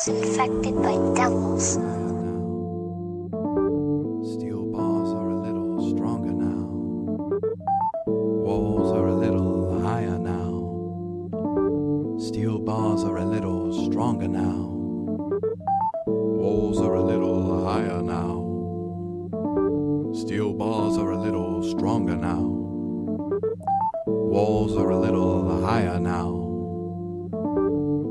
was infected by devils. Steel bars are a little stronger now. Walls are a little higher now. Steel bars are a little stronger now. Walls are a little higher now. Steel bars are a little stronger now. Walls are a little higher now.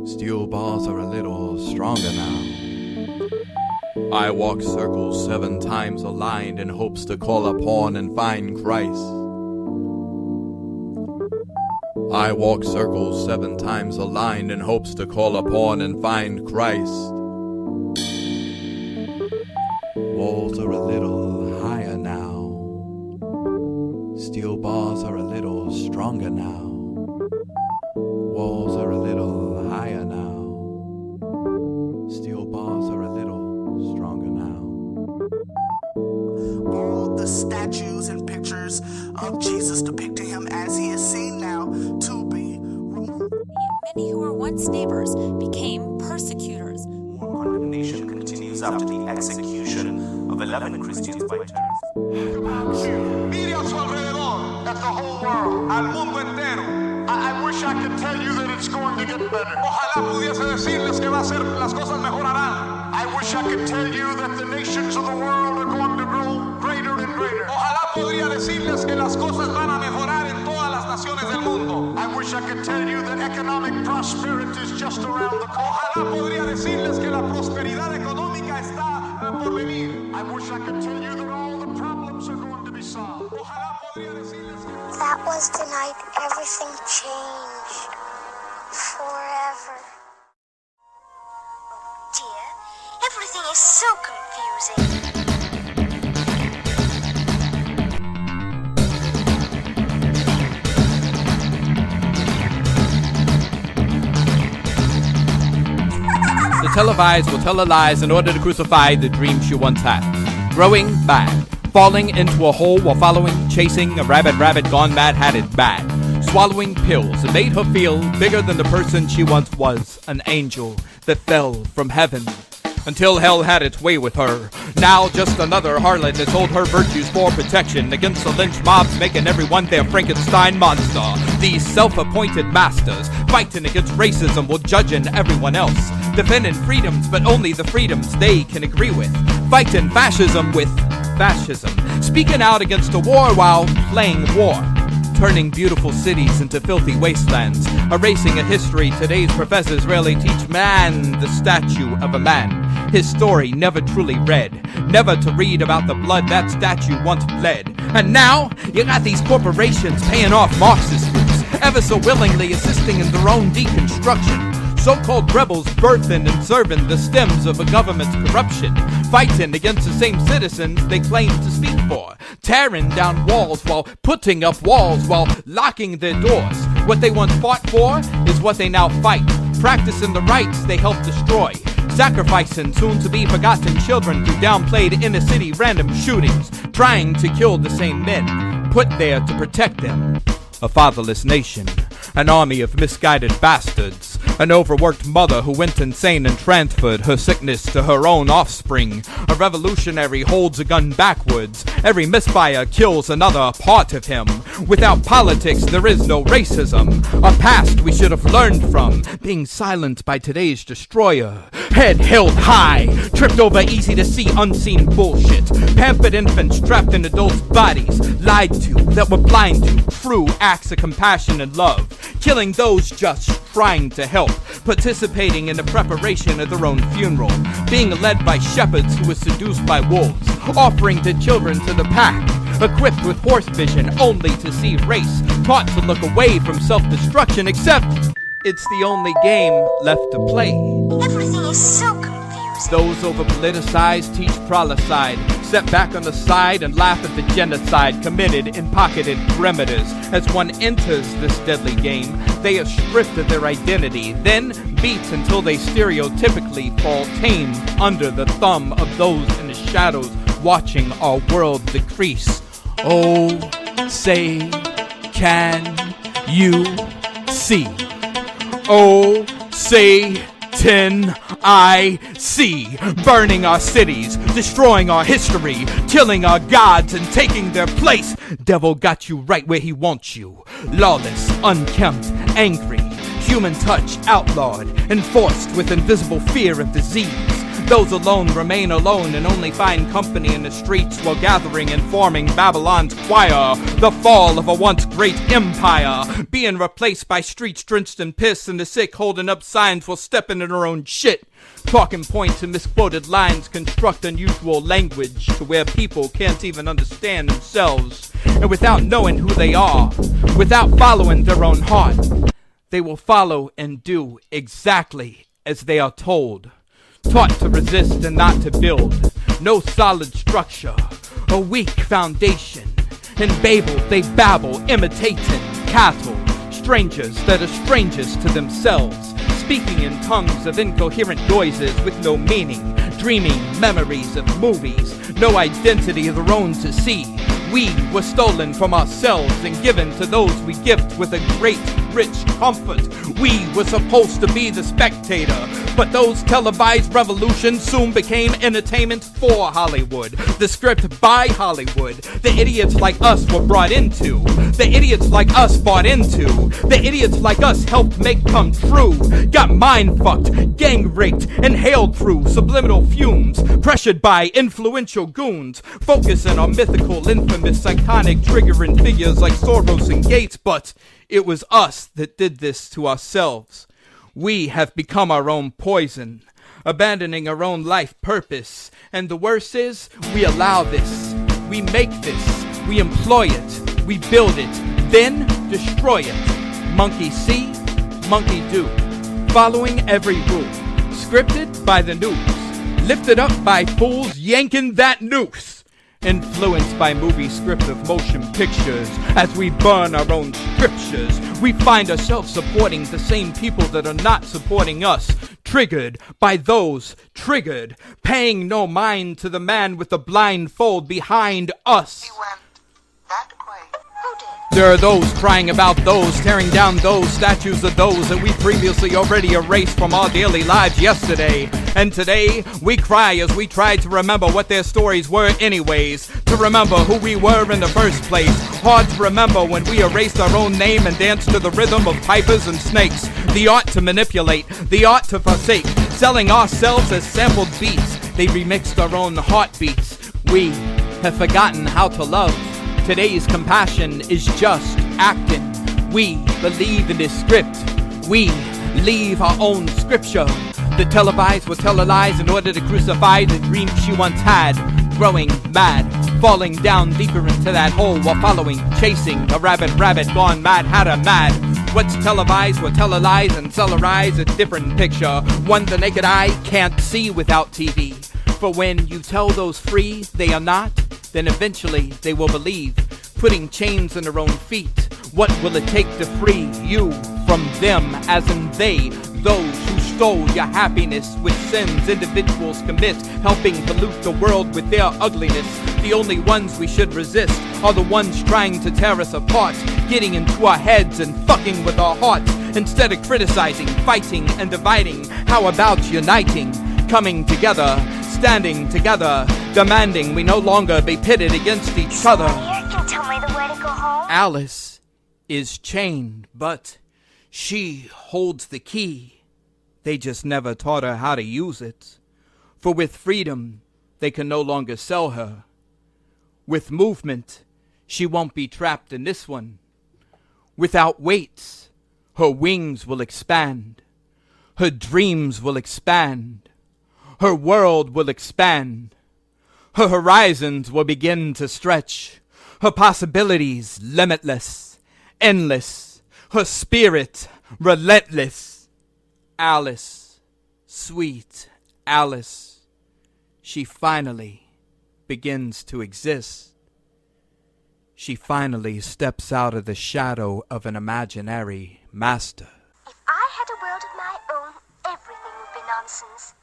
Steel bars are a little stronger now. I walk circles 7 times aligned in hopes to call upon and find Christ. I walk circles 7 times aligned in hopes to call upon and find Christ. Walls are a little higher now. Steel bars are a little stronger now. Walls are a little higher now. Steel bars are a little stronger now. All the statues and pictures of Jesus depicting him as he is seen now to be removed. Many who were once neighbors became persecutors. More condemnation continues after the execution of 11 Christians by terrorists. Mire a su alrededor, at the whole world, al mundo entero. I wish I could tell you that it's going to get better. Ojalá pudiese decirles que va a ser, las cosas mejorarán. I wish I could tell you that the nations of the world are going to grow greater and greater. Ojalá podría decirles que las cosas van a mejorar en todas las naciones del mundo. I wish I could tell you that economic prosperity is just around the corner. Ojalá podría decirles que la prosperidad económica está por venir. I wish I could tell you that all the problems are going to be solved. Ojalá podría decirles que That was the night everything changed. Forever. Oh dear, everything is so confusing. The televised will tell her lies in order to crucify the dream she once had. Growing bad. Falling into a hole while chasing a rabbit gone mad had it bad. Swallowing pills that made her feel bigger than the person she once was. An angel that fell from heaven. Until hell had its way with her. Now just another harlot that sold her virtues for protection against the lynch mobs, making everyone their Frankenstein monster. These self-appointed masters fighting against racism while judging everyone else. Defending freedoms, but only the freedoms they can agree with. Fighting fascism with fascism. Speaking out against a war while playing war. Turning beautiful cities into filthy wastelands. Erasing a history today's professors rarely teach man the statue of a man. His story never truly read. Never to read about the blood that statue once bled. And now, you got these corporations paying off Marxist groups, ever so willingly assisting in their own deconstruction. So-called rebels birthing and serving the stems of a government's corruption, fighting against the same citizens they claim to speak for, tearing down walls while putting up walls while locking their doors. What they once fought for is what they now fight, practicing the rights they helped destroy, sacrificing soon-to-be forgotten children through downplayed inner-city random shootings, trying to kill the same men, put there to protect them. A fatherless nation, an army of misguided bastards, an overworked mother who went insane and transferred her sickness to her own offspring. A revolutionary holds a gun backwards. Every misfire kills another part of him. Without politics, there is no racism. A past we should have learned from, being silenced by today's destroyer. Head held high, tripped over easy-to-see unseen bullshit. Pampered infants trapped in adults' bodies, lied to, that were blind to true acts of compassion and love. Killing those just trying to help, participating in the preparation of their own funeral, being led by shepherds who were seduced by wolves, offering their children to the pack, equipped with horse vision only to see race, taught to look away from self-destruction, except it's the only game left to play. Everything is so confusing. Those over-politicized teach prolicide, step back on the side and laugh at the genocide committed in pocketed perimeters. As one enters this deadly game, they are stripped of their identity, then beat until they stereotypically fall tame under the thumb of those in the shadows watching our world decrease. Oh, say, can you see? Oh, say, 10 I see, burning our cities, destroying our history, killing our gods and taking their place. Devil got you right where he wants you. Lawless, unkempt, angry, human touch outlawed, enforced with invisible fear of disease. Those alone remain alone and only find company in the streets while gathering and forming Babylon's choir. The fall of a once great empire, being replaced by streets drenched in piss and the sick holding up signs while stepping in their own shit. Talking points and misquoted lines construct unusual language to where people can't even understand themselves. And without knowing who they are, without following their own heart, they will follow and do exactly as they are told. Taught to resist and not to build. No solid structure, a weak foundation. In Babel they babble, imitating cattle. Strangers that are strangers to themselves. Speaking in tongues of incoherent noises with no meaning. Dreaming memories of movies. No identity of their own to see. We were stolen from ourselves and given to those we gift with a great, rich comfort. We were supposed to be the spectator, but those televised revolutions soon became entertainment for Hollywood. The script by Hollywood. The idiots like us were brought into. The idiots like us bought into. The idiots like us helped make come true. Got mind fucked, gang raped, inhaled through subliminal fumes. Pressured by influential goons. Focusing on mythical, infamous, iconic, triggering figures like Soros and Gates. But it was us that did this to ourselves. We have become our own poison, abandoning our own life purpose. And the worst is, we allow this. We make this. We employ it. We build it. Then destroy it. Monkey see, monkey do. Following every rule. Scripted by the news. Lifted up by fools yanking that noose. Influenced by movie script of motion pictures. As we burn our own scriptures, we find ourselves supporting the same people that are not supporting us. Triggered by those triggered, paying no mind to the man with the blindfold behind us. He went that way. Who did? There are those crying about those, tearing down those statues of those that we previously already erased from our daily lives yesterday. And today, we cry as we try to remember what their stories were anyways. To remember who we were in the first place. Hard to remember when we erased our own name and danced to the rhythm of pipers and snakes. The art to manipulate, the art to forsake. Selling ourselves as sampled beats. They remixed our own heartbeats. We have forgotten how to love. Today's compassion is just acting. We believe in this script. We leave our own scripture. The televised will tell her lies in order to crucify the dream she once had. Growing mad, falling down deeper into that hole while following, chasing a rabbit gone mad, had her mad. What's televised will tell her lies and sell her eyes a different picture. One the naked eye can't see without TV. For when you tell those free they are not, then eventually they will believe. Putting chains on their own feet. What will it take to free you from them, as in they, those who stole your happiness with sins individuals commit, helping pollute the world with their ugliness? The only ones we should resist are the ones trying to tear us apart, getting into our heads and fucking with our hearts. Instead of criticizing, fighting, and dividing, how about uniting, coming together, standing together, demanding we no longer be pitted against each other? You can tell me the way to go home. Alice is chained, but she holds the key. They just never taught her how to use it. For with freedom, they can no longer sell her. With movement, she won't be trapped in this one. Without weights, her wings will expand. Her dreams will expand. Her world will expand. Her horizons will begin to stretch. Her possibilities limitless, endless. Her spirit relentless. Alice, sweet Alice, she finally begins to exist. She finally steps out of the shadow of an imaginary master. If I had a world of my own, everything would be nonsense.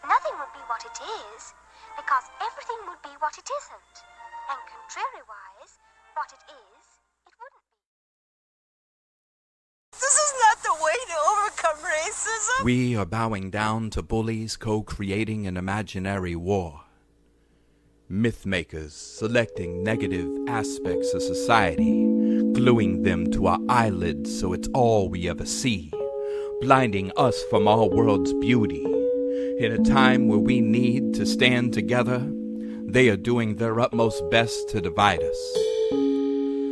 Nothing would be what it is, because everything would be what it isn't. And contrariwise, what it is, it wouldn't be. This is not the way to overcome racism? We are bowing down to bullies co-creating an imaginary war. Mythmakers selecting negative aspects of society, gluing them to our eyelids so it's all we ever see, blinding us from our world's beauty. In a time where we need to stand together, they are doing their utmost best to divide us.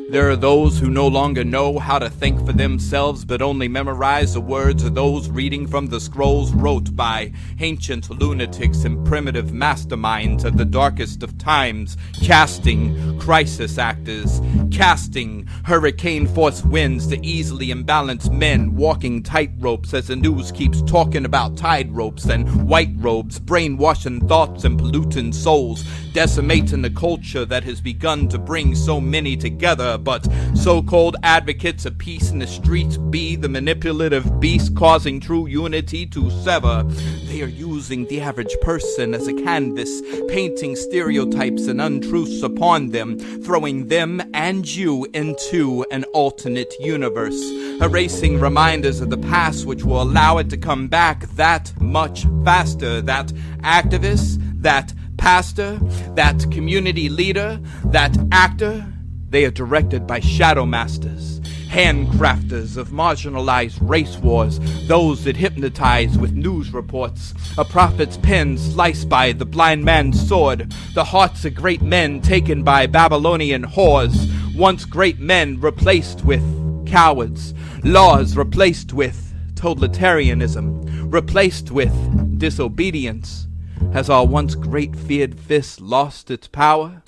There are those who no longer know how to think for themselves, but only memorize the words of those reading from the scrolls wrote by ancient lunatics and primitive masterminds of the darkest of times, casting crisis actors, casting hurricane-force winds to easily imbalanced men walking tightropes as the news keeps talking about tide ropes and white robes, brainwashing thoughts and polluting souls, decimating the culture that has begun to bring so many together. But so-called advocates of peace in the streets be the manipulative beast causing true unity to sever. They are using the average person as a canvas, painting stereotypes and untruths upon them, throwing them and you into an alternate universe, erasing reminders of the past which will allow it to come back that much faster. That activist, that pastor, that community leader, that actor, they are directed by shadow masters, handcrafters of marginalized race wars, those that hypnotize with news reports, a prophet's pen sliced by the blind man's sword, the hearts of great men taken by Babylonian whores, once great men replaced with cowards, laws replaced with totalitarianism, replaced with disobedience. Has our once great feared fist lost its power?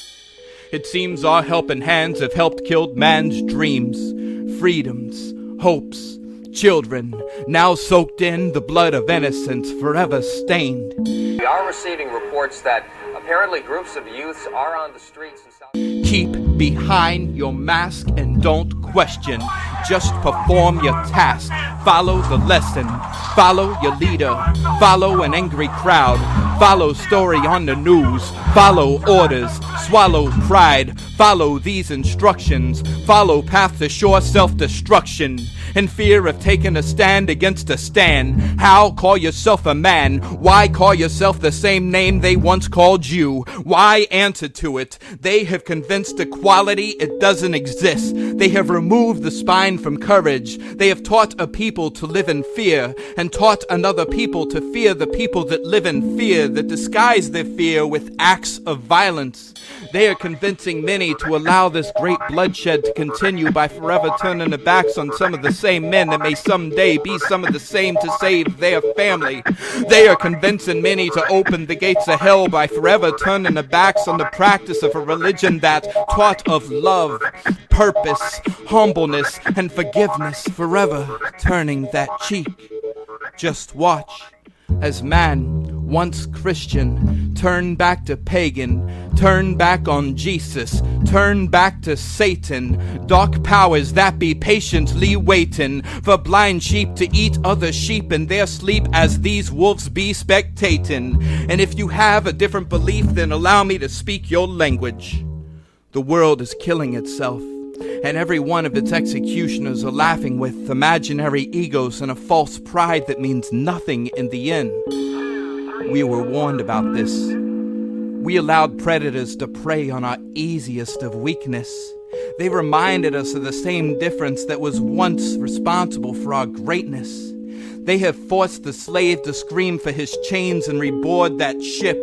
It seems our helping hands have helped kill man's dreams, freedoms, hopes, children, now soaked in the blood of innocence, forever stained. We are receiving reports that apparently groups of youths are on the streets in South. Keep behind your mask and don't question. Just perform your task. Follow the lesson. Follow your leader. Follow an angry crowd. Follow story on the news. Follow orders. Swallow pride. Follow these instructions. Follow path to sure self-destruction. In fear of taking a stand against a stand. How call yourself a man? Why call yourself the same name they once called you? Why answer to it? They have convinced equality it doesn't exist. They have removed the spine from courage. They have taught a people to live in fear, and taught another people to fear the people that live in fear, that disguise their fear with acts of violence. They are convincing many to allow this great bloodshed to continue by forever turning their backs on some of the same men that may someday be some of the same to save their family. They are convincing many to open the gates of hell by forever turning their backs on the practice of a religion that taught of love, purpose, humbleness, and forgiveness, forever turning that cheek. Just watch as man, once Christian, turn back to pagan, turn back on Jesus, turn back to Satan, dark powers that be patiently waiting for blind sheep to eat other sheep in their sleep as these wolves be spectating. And if you have a different belief, then allow me to speak your language. The world is killing itself, and every one of its executioners are laughing with imaginary egos and a false pride that means nothing in the end. We were warned about this. We allowed predators to prey on our easiest of weakness. They reminded us of the same difference that was once responsible for our greatness. They have forced the slave to scream for his chains and reboard that ship.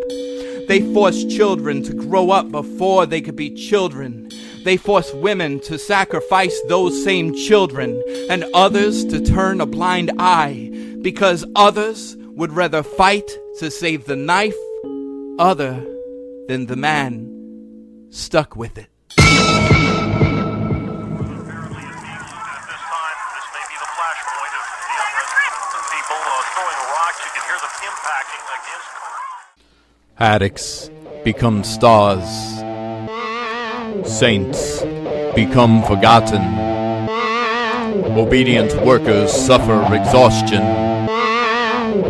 They forced children to grow up before they could be children. They forced women to sacrifice those same children, and others to turn a blind eye, because others would rather fight to save the knife other than the man stuck with it. Addicts become stars. Saints become forgotten. Obedient workers suffer exhaustion.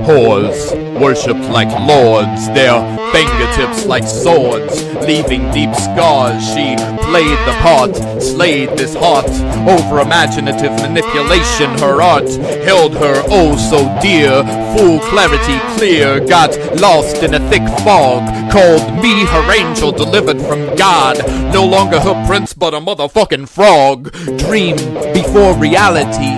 Whores, worshipped like lords, their fingertips like swords, leaving deep scars. She played the part, slayed this heart. Over imaginative manipulation, her art held her oh so dear. Full clarity, clear, got lost in a thick fog. Called me her angel, delivered from God. No longer her prince, but a motherfucking frog. Dream before reality.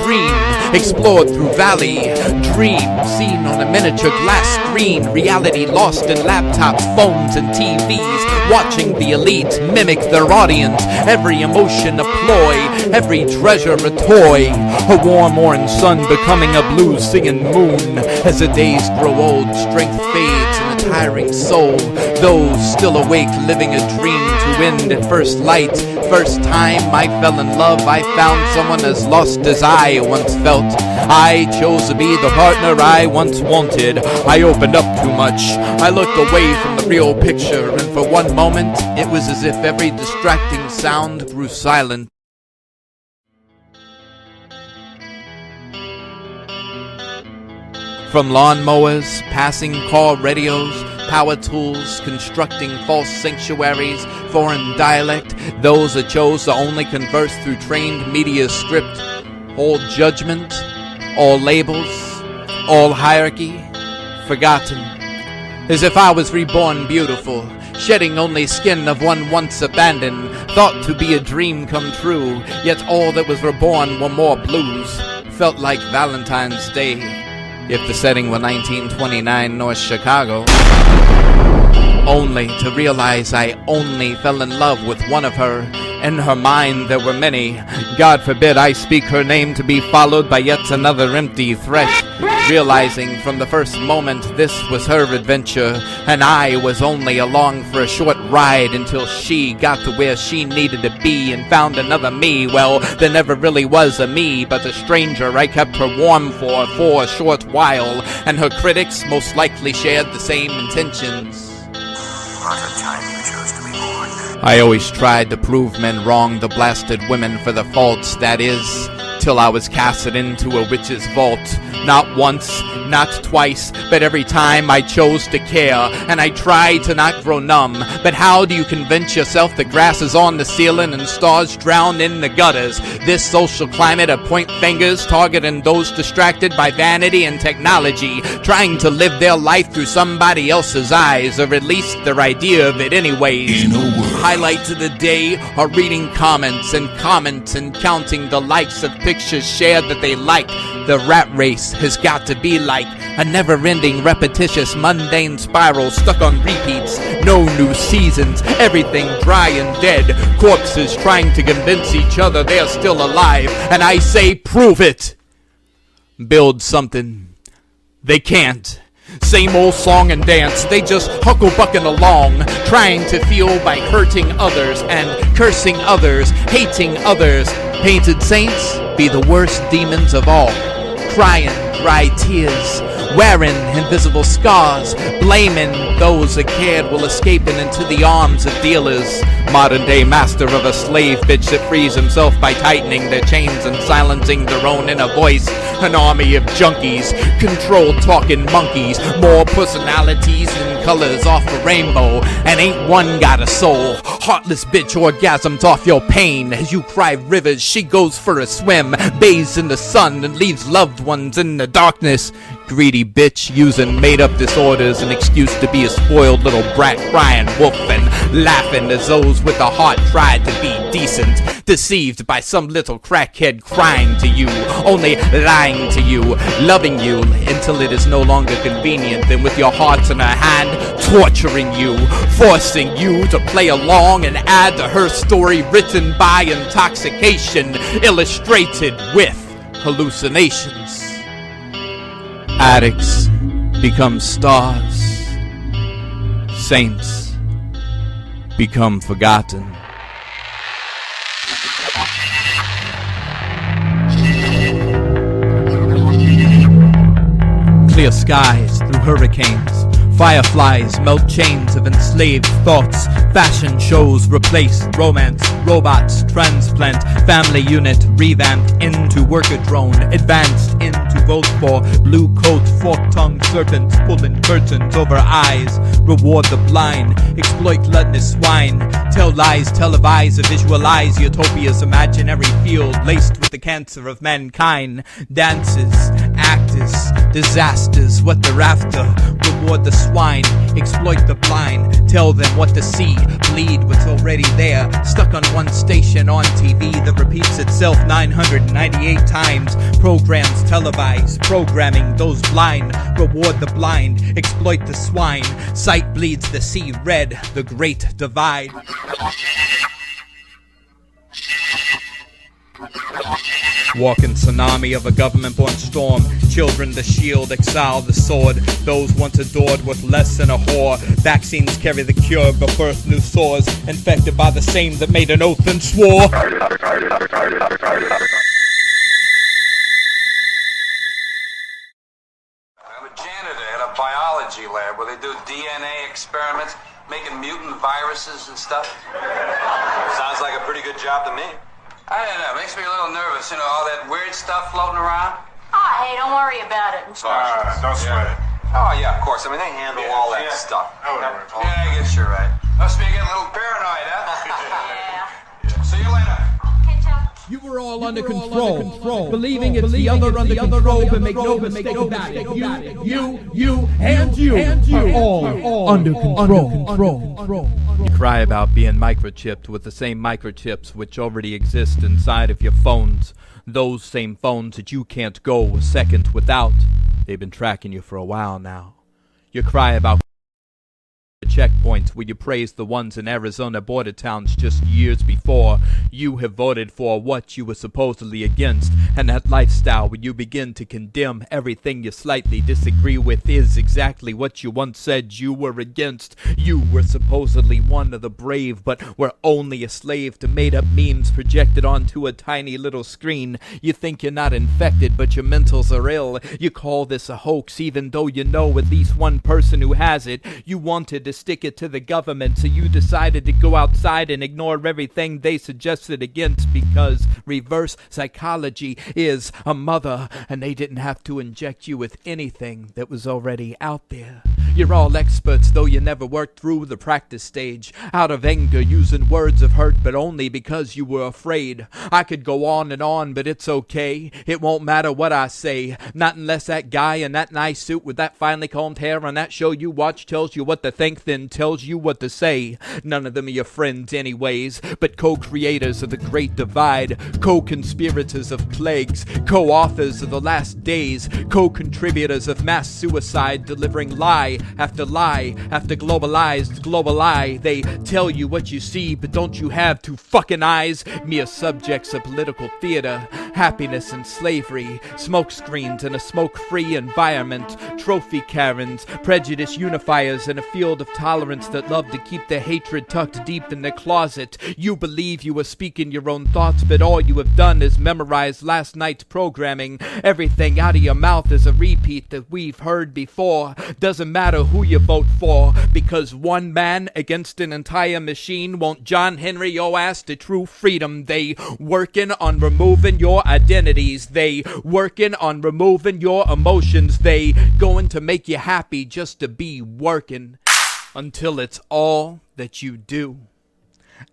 Dream explored through valley. Dream seen on a miniature glass screen. Reality lost in laptops, phones, and TVs. Watching the elite mimic their audience. Every emotion a ploy, every treasure a toy. A warm orange sun becoming a blue singing moon. As the days grow old, strength fades in a tiring soul. Those still awake, living a dream to end at first light. First time I fell in love, I found someone as lost as I once felt. I chose to be the partner I once wanted. I opened up too much. I looked away from the real picture, and for one moment, it was as if every distracting sound grew silent. From lawnmowers, passing car radios, power tools, constructing false sanctuaries, foreign dialect, those that chose to only converse through trained media script. All judgment, all labels, all hierarchy, forgotten. As if I was reborn beautiful, shedding only skin of one once abandoned, thought to be a dream come true, yet all that was reborn were more blues. Felt like Valentine's Day, if the setting were 1929 North Chicago. Only to realize I only fell in love with one of her. In her mind there were many. God forbid I speak her name to be followed by yet another empty threat. Realizing from the first moment this was her adventure, and I was only along for a short ride until she got to where she needed to be and found another me. Well, there never really was a me, but a stranger I kept her warm for a short while, and her critics most likely shared the same intentions. What a time you chose to be born. I always tried to prove men wrong, the blasted women for the faults, that is, till I was casted into a witch's vault. Not once, not twice, but every time I chose to care, and I tried to not grow numb. But how do you convince yourself the grass is on the ceiling and stars drown in the gutters? This social climate of point fingers, targeting those distracted by vanity and technology, trying to live their life through somebody else's eyes, or at least their idea of it anyways. Highlights of the day are reading comments and counting the likes of pictures shared that they like. The rat race has got to be like a never-ending, repetitious, mundane spiral stuck on repeats. No new seasons, everything dry and dead. Corpses trying to convince each other they're still alive. And I say, prove it! Build something. They can't. Same old song and dance, they just hucklebucking along, trying to feel by hurting others and cursing others, hating others. Painted saints be the worst demons of all, crying dry tears, wearing invisible scars, blaming those that cared while escaping into the arms of dealers. Modern day master of a slave bitch that frees himself by tightening their chains and silencing their own inner voice. An army of junkies, control talking monkeys, more personalities than colors off a rainbow, and ain't one got a soul. Heartless bitch orgasms off your pain. As you cry rivers, she goes for a swim, bathes in the sun and leaves loved ones in the darkness. Greedy bitch using made-up disorders, an excuse to be a spoiled little brat, crying wolf and laughing as those with a heart tried to be decent, deceived by some little crackhead crying to you, only lying to you, loving you until it is no longer convenient, and with your heart in her hand, torturing you, forcing you to play along and add to her story written by intoxication, illustrated with hallucinations. Addicts become stars. Saints become forgotten. Clear skies through hurricanes. Fireflies melt chains of enslaved thoughts. Fashion shows replace romance, robots transplant, family unit revamped into worker drone, advanced into vote for blue coat, fork-tongued serpents pulling curtains over eyes, reward the blind, exploit gluttonous swine, tell lies, televise, visualize utopia's imaginary field laced with the cancer of mankind, dances, actors, disasters, what they're after, reward the swine, exploit the blind, tell them what to see, bleed what's already there, stuck on one station on TV that repeats itself 998 times, programs televise, programming those blind, reward the blind, exploit the swine, sight bleeds the sea red, the great divide. Walking tsunami of a government-born storm, children the shield, exile the sword, those once adored worth less than a whore, vaccines carry the cure but birth new sores, infected by the same that made an oath and swore. I'm a janitor at a biology lab where they do DNA experiments, making mutant viruses and stuff. Sounds like a pretty good job to me. I don't know, it makes me a little nervous, all that weird stuff floating around. Ah, hey, don't worry about it. Don't sweat it. Oh, yeah, of course. I mean, they handle all that stuff. Yeah, I guess you're right. Must be getting a little paranoid, huh? Yeah. See you later. Okay, Chuck. You were all under control, believing it's the other under control, but make no mistake about it. You are all under control. You cry about being microchipped with the same microchips which already exist inside of your phones. Those same phones that you can't go a second without. They've been tracking you for a while now. You cry about checkpoints where you praise the ones in Arizona border towns just years before. You have voted for what you were supposedly against, and that lifestyle where you begin to condemn everything you slightly disagree with is exactly what you once said you were against. You were supposedly one of the brave, but were only a slave to made-up memes projected onto a tiny little screen. You think you're not infected, but your mentals are ill. You call this a hoax even though you know at least one person who has it. You wanted to stick it to the government, so you decided to go outside and ignore everything they suggested against because reverse psychology is a mother and they didn't have to inject you with anything that was already out there. You're all experts though you never worked through the practice stage, out of anger using words of hurt but only because you were afraid. I could go on and on, but it's okay, it won't matter what I say, not unless that guy in that nice suit with that finely combed hair on that show you watch tells you what to think, then tells you what to say. None of them are your friends anyways, but co-creators of the Great Divide, co-conspirators of plagues, co-authors of the last days, co-contributors of mass suicide, delivering lie after globalized global lie. They tell you what you see, but don't you have two fucking eyes? Mere subjects of political theater, happiness and slavery, smoke screens in a smoke-free environment, trophy Karens, prejudice unifiers in a field of tolerance that love to keep their hatred tucked deep in their closet. You believe you are speaking your own thoughts, but all you have done is memorize last night's programming. Everything out of your mouth is a repeat that we've heard before. Doesn't matter who you vote for, because one man against an entire machine won't John Henry your ass to true freedom. They working on removing your identities. They working on removing your emotions. They going to make you happy just to be working until it's all that you do.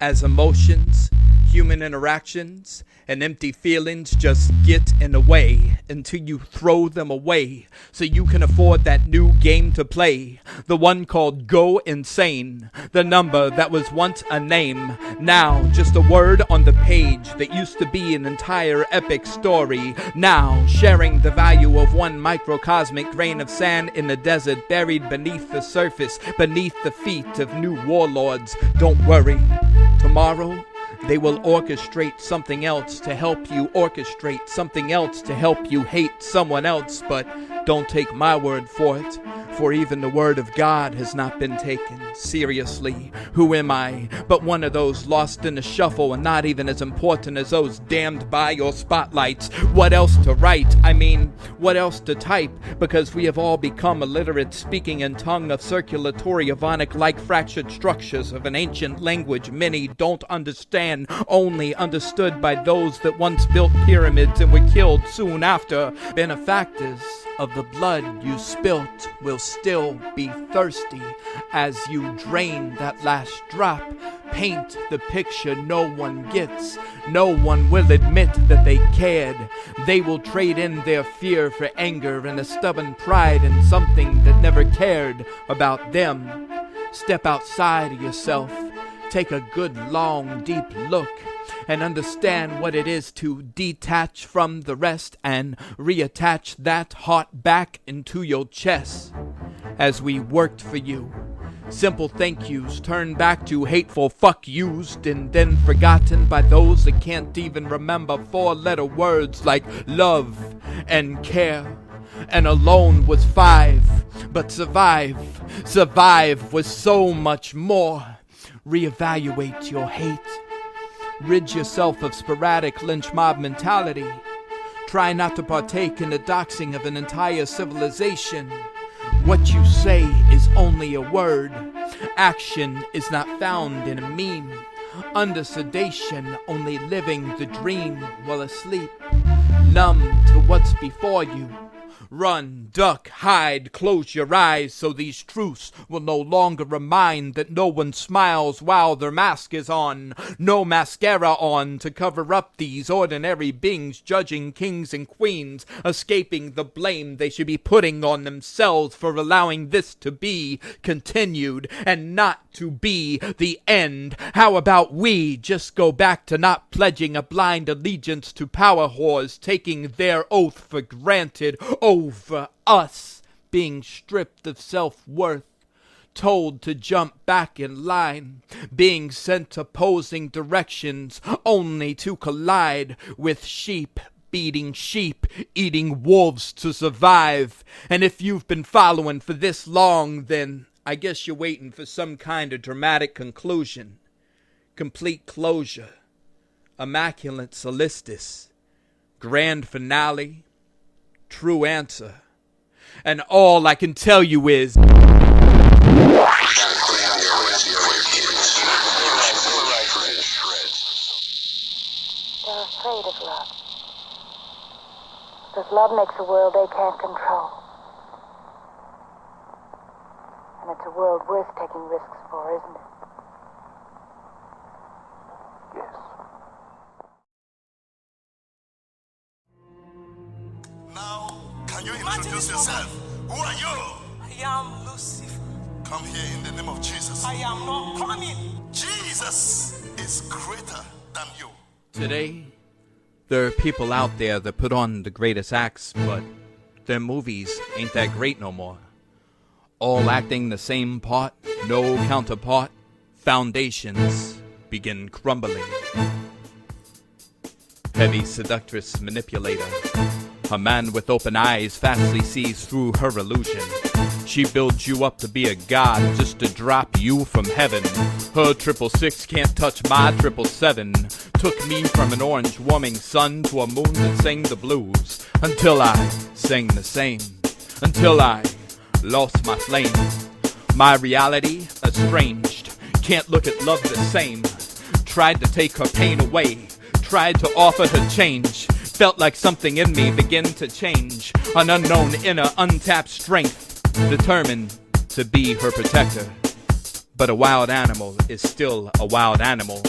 As emotions, human interactions, and empty feelings just get in the way until you throw them away so you can afford that new game to play, the one called Go Insane, the number that was once a name, now just a word on the page that used to be an entire epic story, now sharing the value of one microcosmic grain of sand in the desert buried beneath the surface, beneath the feet of new warlords. Don't worry, tomorrow they will orchestrate something else to help you orchestrate something else to help you hate someone else, but don't take my word for it. For even the word of God has not been taken seriously. Who am I but one of those lost in the shuffle and not even as important as those damned by your spotlights? What else to write? I mean, what else to type? Because we have all become illiterate, speaking in tongue of circulatory Avonic-like fractured structures of an ancient language many don't understand, only understood by those that once built pyramids and were killed soon after. Benefactors of the blood you spilt will still be thirsty as you drain that last drop. Paint the picture no one gets. No one will admit that they cared. They will trade in their fear for anger and a stubborn pride in something that never cared about them. Step outside of yourself. Take a good, long, deep look and understand what it is to detach from the rest and reattach that heart back into your chest. As we worked for you, simple thank yous turn back to hateful fuck yous and then forgotten by those that can't even remember four-letter words like love and care. And alone was 5, but survive was so much more. Reevaluate your hate. Rid yourself of sporadic lynch mob mentality. Try not to partake in the doxing of an entire civilization. What you say is only a word. Action is not found in a meme. Under sedation, only living the dream while asleep. Numb to what's before you. Run, duck, hide, close your eyes so these truths will no longer remind that no one smiles while their mask is on. No mascara on to cover up these ordinary beings judging kings and queens, escaping the blame they should be putting on themselves for allowing this to be continued and not to be the end. How about we just go back to not pledging a blind allegiance to power whores, taking their oath for granted over us being stripped of self-worth, told to jump back in line, being sent opposing directions only to collide with sheep, beating sheep, eating wolves to survive. And if you've been following for this long, then I guess you're waiting for some kind of dramatic conclusion, complete closure, immaculate solstice, grand finale, true answer. And all I can tell you is They're afraid of love. Because love makes a world they can't control. And it's a world worth taking risks for, isn't it? Yes. Now, can you introduce yourself? Who are you? I am Lucifer. Come here in the name of Jesus. I am not coming. Jesus is greater than you. today, there are people out there that put on the greatest acts, but their movies ain't that great no more. All acting the same part, no counterpart, foundations begin crumbling. Heavy seductress manipulator, a man with open eyes fastly sees through her illusion. She builds you up to be a god just to drop you from heaven. Her 666 can't touch my 777. Took me from an orange warming sun to a moon that sang the blues. Until I sang the same. Until I lost my flame. My reality estranged. Can't look at love the same. Tried to take her pain away. Tried to offer her change. Felt like something in me began to change. An unknown inner untapped strength. Determined to be her protector. But a wild animal is still a wild animal.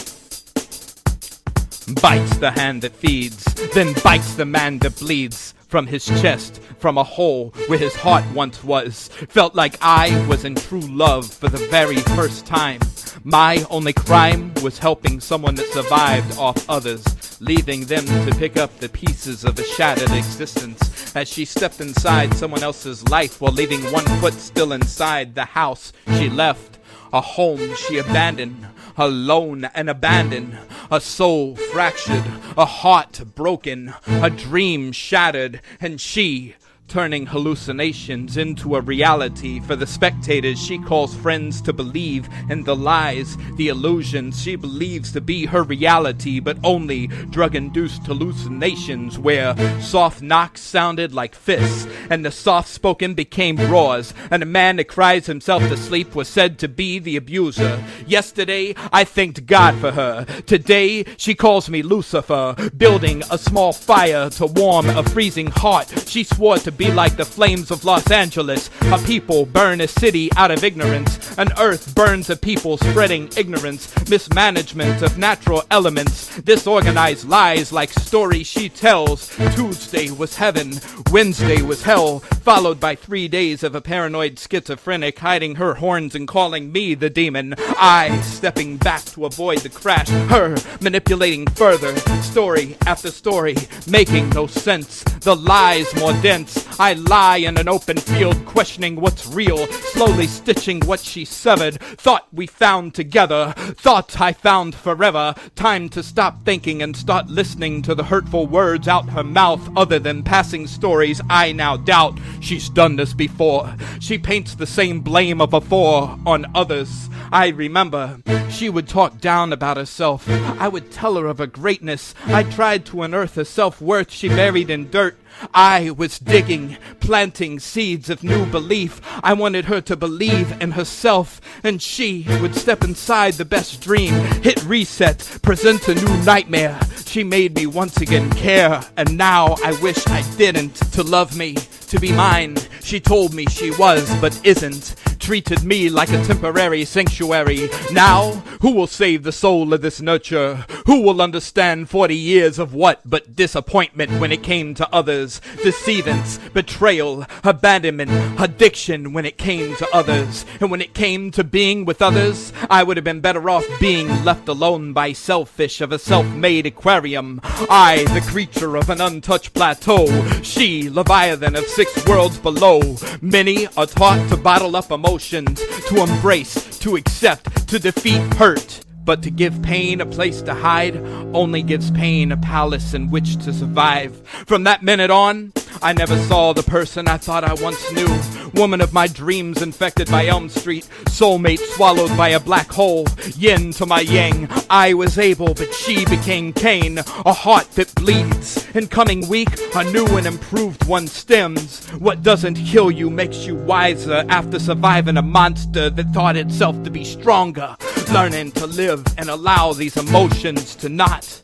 Bites the hand that feeds, then bites the man that bleeds. From his chest, from a hole where his heart once was. Felt like I was in true love for the very first time. My only crime was helping someone that survived off others, leaving them to pick up the pieces of a shattered existence as she stepped inside someone else's life while leaving one foot still inside the house she left. A home she abandoned, alone and abandoned, a soul fractured, a heart broken, a dream shattered, and she turning hallucinations into a reality. For the spectators, she calls friends to believe in the lies, the illusions she believes to be her reality, but only drug-induced hallucinations where soft knocks sounded like fists, and the soft-spoken became roars, and a man that cries himself to sleep was said to be the abuser. Yesterday, I thanked God for her. Today, she calls me Lucifer, building a small fire to warm a freezing heart. She swore to be like the flames of Los Angeles. A people burn a city out of ignorance. An earth burns a people spreading ignorance. Mismanagement of natural elements. Disorganized lies like stories she tells. Tuesday was heaven. Wednesday was hell. Followed by 3 days of a paranoid schizophrenic hiding her horns and calling me the demon. I stepping back to avoid the crash. Her manipulating further. Story after story. Making no sense. The lies more dense. I lie in an open field, questioning what's real, slowly stitching what she severed. Thought we found together, thought I found forever. Time to stop thinking and start listening to the hurtful words out her mouth. Other than passing stories, I now doubt she's done this before. She paints the same blame of before on others. I remember she would talk down about herself. I would tell her of her greatness. I tried to unearth her self-worth she buried in dirt. I was digging, planting seeds of new belief. I wanted her to believe in herself, and she would step inside the best dream, hit reset, present a new nightmare. She made me once again care, and now I wish I didn't. To love me, to be mine, she told me she was, but isn't. Treated me like a temporary sanctuary. Now, who will save the soul of this nurture? Who will understand 40 years of what but disappointment when it came to others? Deceivance, betrayal, abandonment, addiction when it came to others. And when it came to being with others, I would have been better off being left alone by selfish of a self-made aquarium. I, the creature of an untouched plateau. She, Leviathan of 6 worlds below. Many are taught to bottle up emotions, to embrace, to accept, to defeat hurt. But to give pain a place to hide only gives pain a palace in which to survive. From that minute on, I never saw the person I thought I once knew. Woman of my dreams infected by Elm Street. Soulmate swallowed by a black hole. Yin to my yang. I was Abel, but she became Cain. A heart that bleeds. In coming week, a new and improved one stems. What doesn't kill you makes you wiser after surviving a monster that thought itself to be stronger. Learning to live and allow these emotions to not.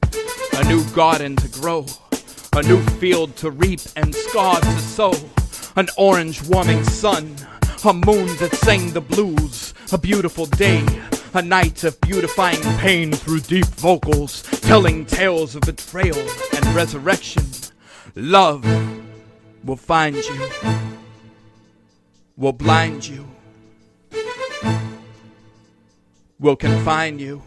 A new garden to grow. A new field to reap and scar to sow. An orange warming sun. A moon that sang the blues. A beautiful day. A night of beautifying pain through deep vocals. Telling tales of betrayal and resurrection. Love will find you. Will blind you. Will confine you.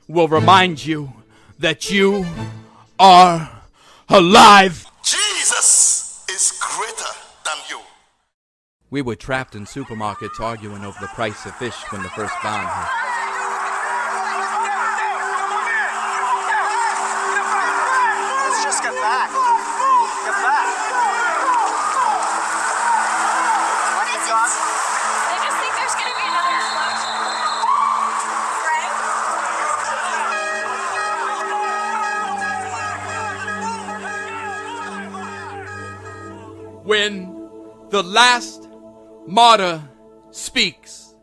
Will remind you that you are alive. Jesus is greater than you. We were trapped in supermarkets arguing over the price of fish when the first bomb hit. Let's just get back. Get back. What is it? They just think there's going to be another explosion. Right? When the last martyr speaks,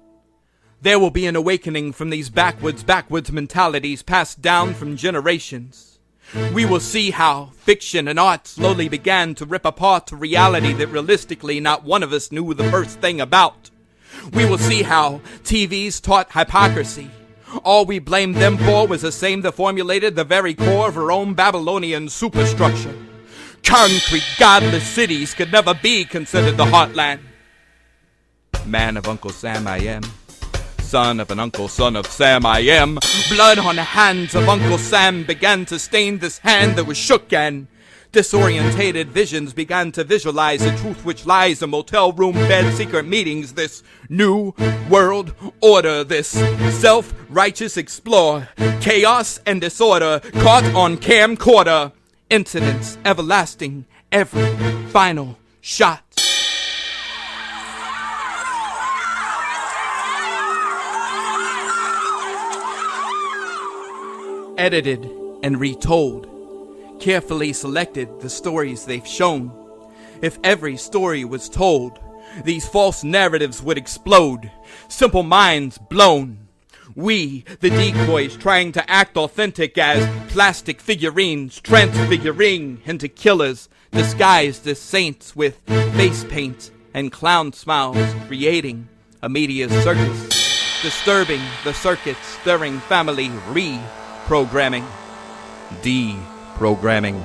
there will be an awakening from these backwards mentalities passed down from generations. We will see how fiction and art slowly began to rip apart a reality that realistically not one of us knew the first thing about. We will see how TVs taught hypocrisy. All we blamed them for was the same that formulated the very core of our own Babylonian superstructure. Concrete, godless cities could never be considered the heartland. Man of Uncle Sam I am. Son of an uncle, son of Sam I am. Blood on the hands of Uncle Sam began to stain this hand that was shook, and disorientated visions began to visualize the truth which lies in motel room bed secret meetings. This new world order, this self-righteous explore, chaos and disorder caught on camcorder. incidents everlasting, every final shot. Edited and retold, carefully selected the stories they've shown. If every story was told, these false narratives would explode, simple minds blown. We, the decoys, trying to act authentic as plastic figurines, transfiguring into killers, disguised as saints with face paint and clown smiles, creating a media circus, disturbing the circuit, stirring family reprogramming, deprogramming,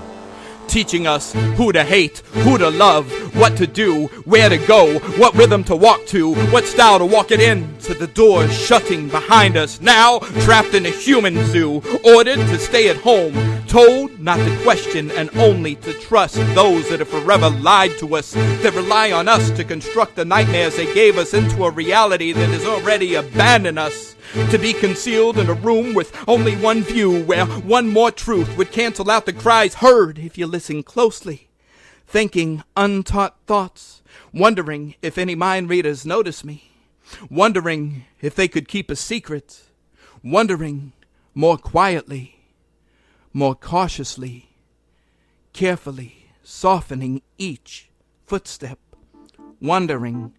teaching us who to hate, who to love, what to do, where to go, what rhythm to walk to, what style to walk it in, to the doors shutting behind us, now trapped in a human zoo, ordered to stay at home, told not to question and only to trust those that have forever lied to us, that rely on us to construct the nightmares they gave us into a reality that has already abandoned us. To be concealed in a room with only one view, where one more truth would cancel out the cries heard if you listen closely. Thinking untaught thoughts, wondering if any mind readers notice me, wondering if they could keep a secret, wondering more quietly, more cautiously, carefully softening each footstep, wondering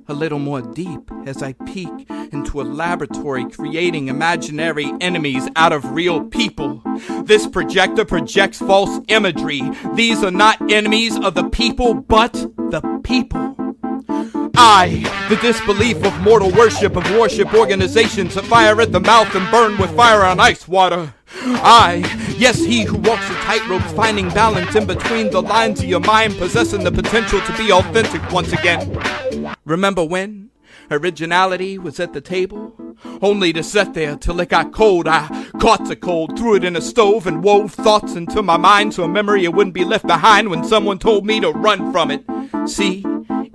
a little more deep as I peek into a laboratory, creating imaginary enemies out of real people. This projector projects false imagery. These are not enemies of the people, but the people. I, the disbelief of mortal worship of worship organizations that fire at the mouth and burn with fire on ice water. I, yes, he who walks the tightrope, finding balance in between the lines of your mind, possessing the potential to be authentic once again. Remember when originality was at the table? Only to sit there till it got cold. I caught the cold, threw it in a stove, and wove thoughts into my mind so a memory it wouldn't be left behind when someone told me to run from it. See,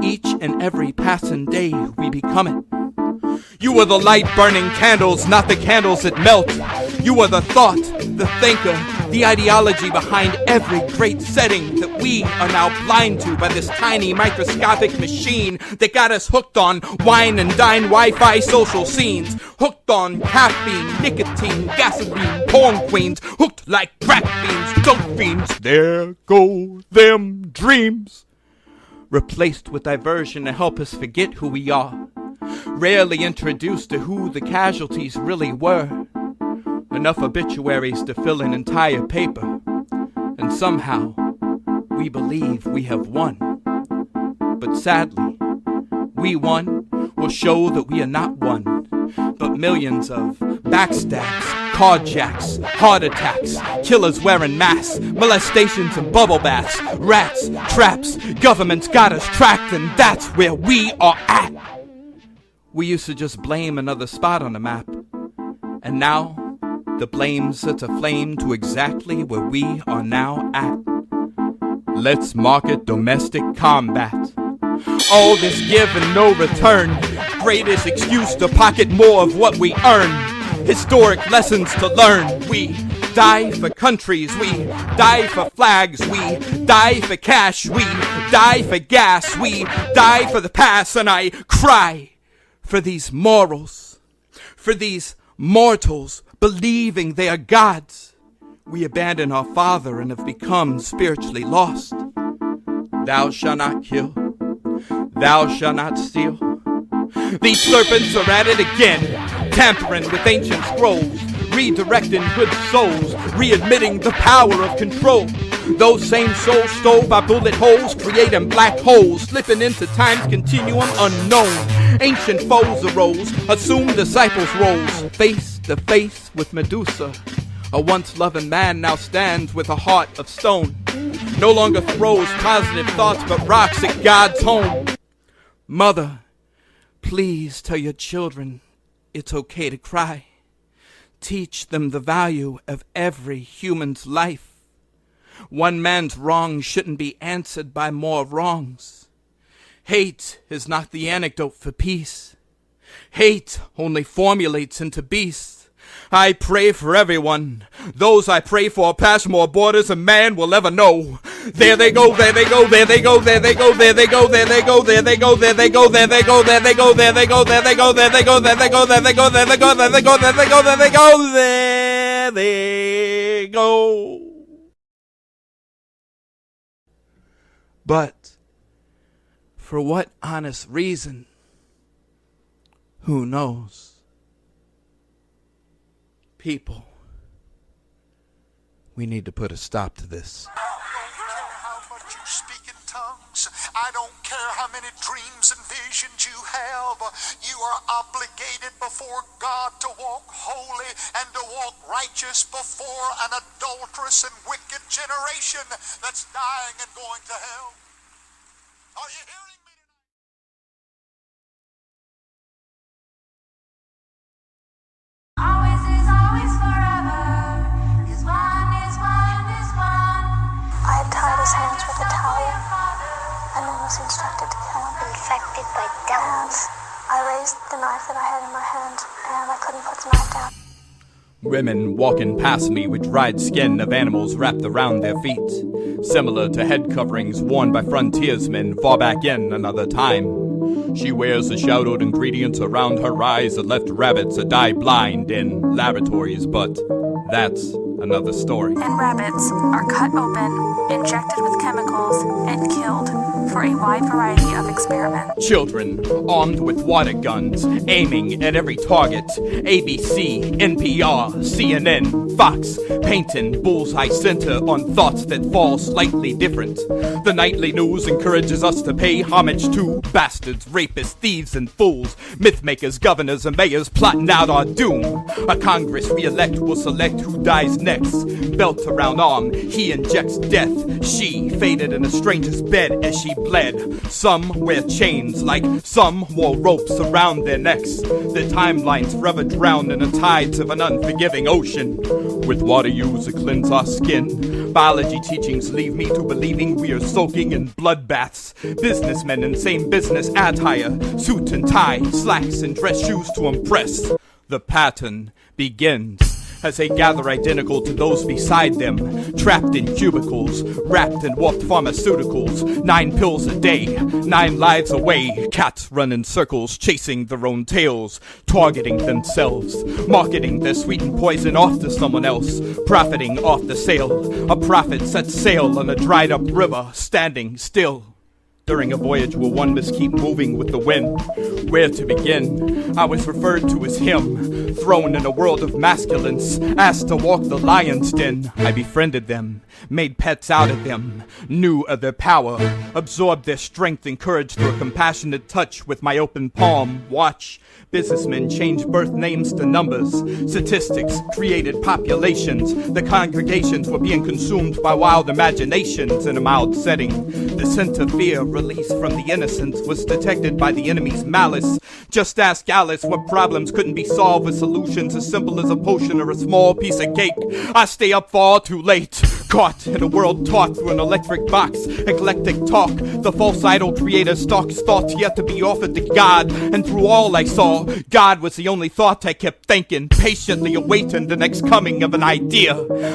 each and every passing day we become it. You were the light burning candles, not the candles that melt. You were the thought, the thinker, the ideology behind every great setting that we are now blind to by this tiny microscopic machine that got us hooked on wine and dine Wi-Fi social scenes, hooked on caffeine, nicotine, gasoline, porn queens, hooked like crack beans, dope fiends. There go them dreams. Replaced with diversion to help us forget who we are. Rarely introduced to who the casualties really were. Enough obituaries to fill an entire paper. And somehow, we believe we have won. But sadly, we won will show that we are not one, but millions of backstabs, carjacks, heart attacks, killers wearing masks, molestations and bubble baths, rats, traps, government's got us tracked, and that's where we are at. We used to just blame another spot on the map, and now the blame sets a flame to exactly where we are now at. Let's market domestic combat. All this give and no return, greatest excuse to pocket more of what we earn. Historic lessons to learn. We die for countries, we die for flags, we die for cash, we die for gas, we die for the past, and I cry for these morals, for these mortals believing they are gods. We abandon our Father and have become spiritually lost. Thou shalt not kill, thou shalt not steal. These serpents are at it again, tampering with ancient scrolls, redirecting good souls, readmitting the power of control. Those same souls stole by bullet holes, creating black holes, slipping into time's continuum unknown. Ancient foes arose, assumed disciples rose, face to face with Medusa. A once loving man now stands with a heart of stone. No longer throws positive thoughts but rocks at God's home. Mother, please tell your children it's okay to cry. Teach them the value of every human's life. One man's wrong shouldn't be answered by more wrongs. Hate is not the antidote for peace. Hate only formulates into beasts. I pray for everyone. Those I pray for pass more borders than man will ever know. There they go, there they go, there they go, there they go, there they go, there they go, there they go, there they go, there they go, there they go, there they go, there they go, there they go, there they go, there they go, there they go, there they go, there they go, there they go, there they go. But for what honest reason? Who knows? People, we need to put a stop to this. I don't care how many dreams and visions you have. You are obligated before God to walk holy and to walk righteous before an adulterous and wicked generation that's dying and going to hell. Are you hearing me tonight? Always is always forever. Is one, is one, is one. I had tied his hands with a towel and then was instructed to kill him. Infected by devils. I raised the knife that I had in my hand and I couldn't put the knife down. Women walking past me with dried skin of animals wrapped around their feet, similar to head coverings worn by frontiersmen far back in another time. She wears the shadowed ingredients around her eyes that left rabbits a die blind in laboratories, but that's another story. And rabbits are cut open, injected with chemicals, and killed for a wide variety of experiments. Children armed with water guns, aiming at every target. ABC, NPR, CNN, Fox, painting bullseye center on thoughts that fall slightly different. The nightly news encourages us to pay homage to bastards, rapists, thieves, and fools. Mythmakers, governors, and mayors plotting out our doom. A Congress we elect will select who dies next. Belt around arm, he injects death. She faded in a stranger's bed as she bled. Some wear chains like some wore ropes around their necks. Their timelines forever drowned in the tides of an unforgiving ocean. With water used to cleanse our skin, biology teachings leave me to believing we are soaking in bloodbaths. Businessmen in same business attire, suit and tie, slacks and dress shoes to impress. The pattern begins as they gather identical to those beside them, trapped in cubicles, wrapped in warped pharmaceuticals. 9 pills a day, 9 lives away. Cats run in circles, chasing their own tails, targeting themselves, marketing their sweetened poison off to someone else, profiting off the sale. A prophet sets sail on a dried up river, standing still. During a voyage where one must keep moving with the wind. Where to begin? I was referred to as him, thrown in a world of masculines, asked to walk the lion's den. I befriended them, made pets out of them, knew of their power, absorbed their strength and courage through a compassionate touch with my open palm. Watch. Businessmen changed birth names to numbers. Statistics created populations. The congregations were being consumed by wild imaginations in a mild setting. The scent of fear released from the innocents was detected by the enemy's malice. Just ask Alice what problems couldn't be solved with solutions as simple as a potion or a small piece of cake. I stay up far too late, caught in a world taught through an electric box. Eclectic talk, the false idol creator stalks thoughts yet to be offered to God. And through all I saw, God was the only thought I kept thinking, patiently awaiting the next coming of an idea.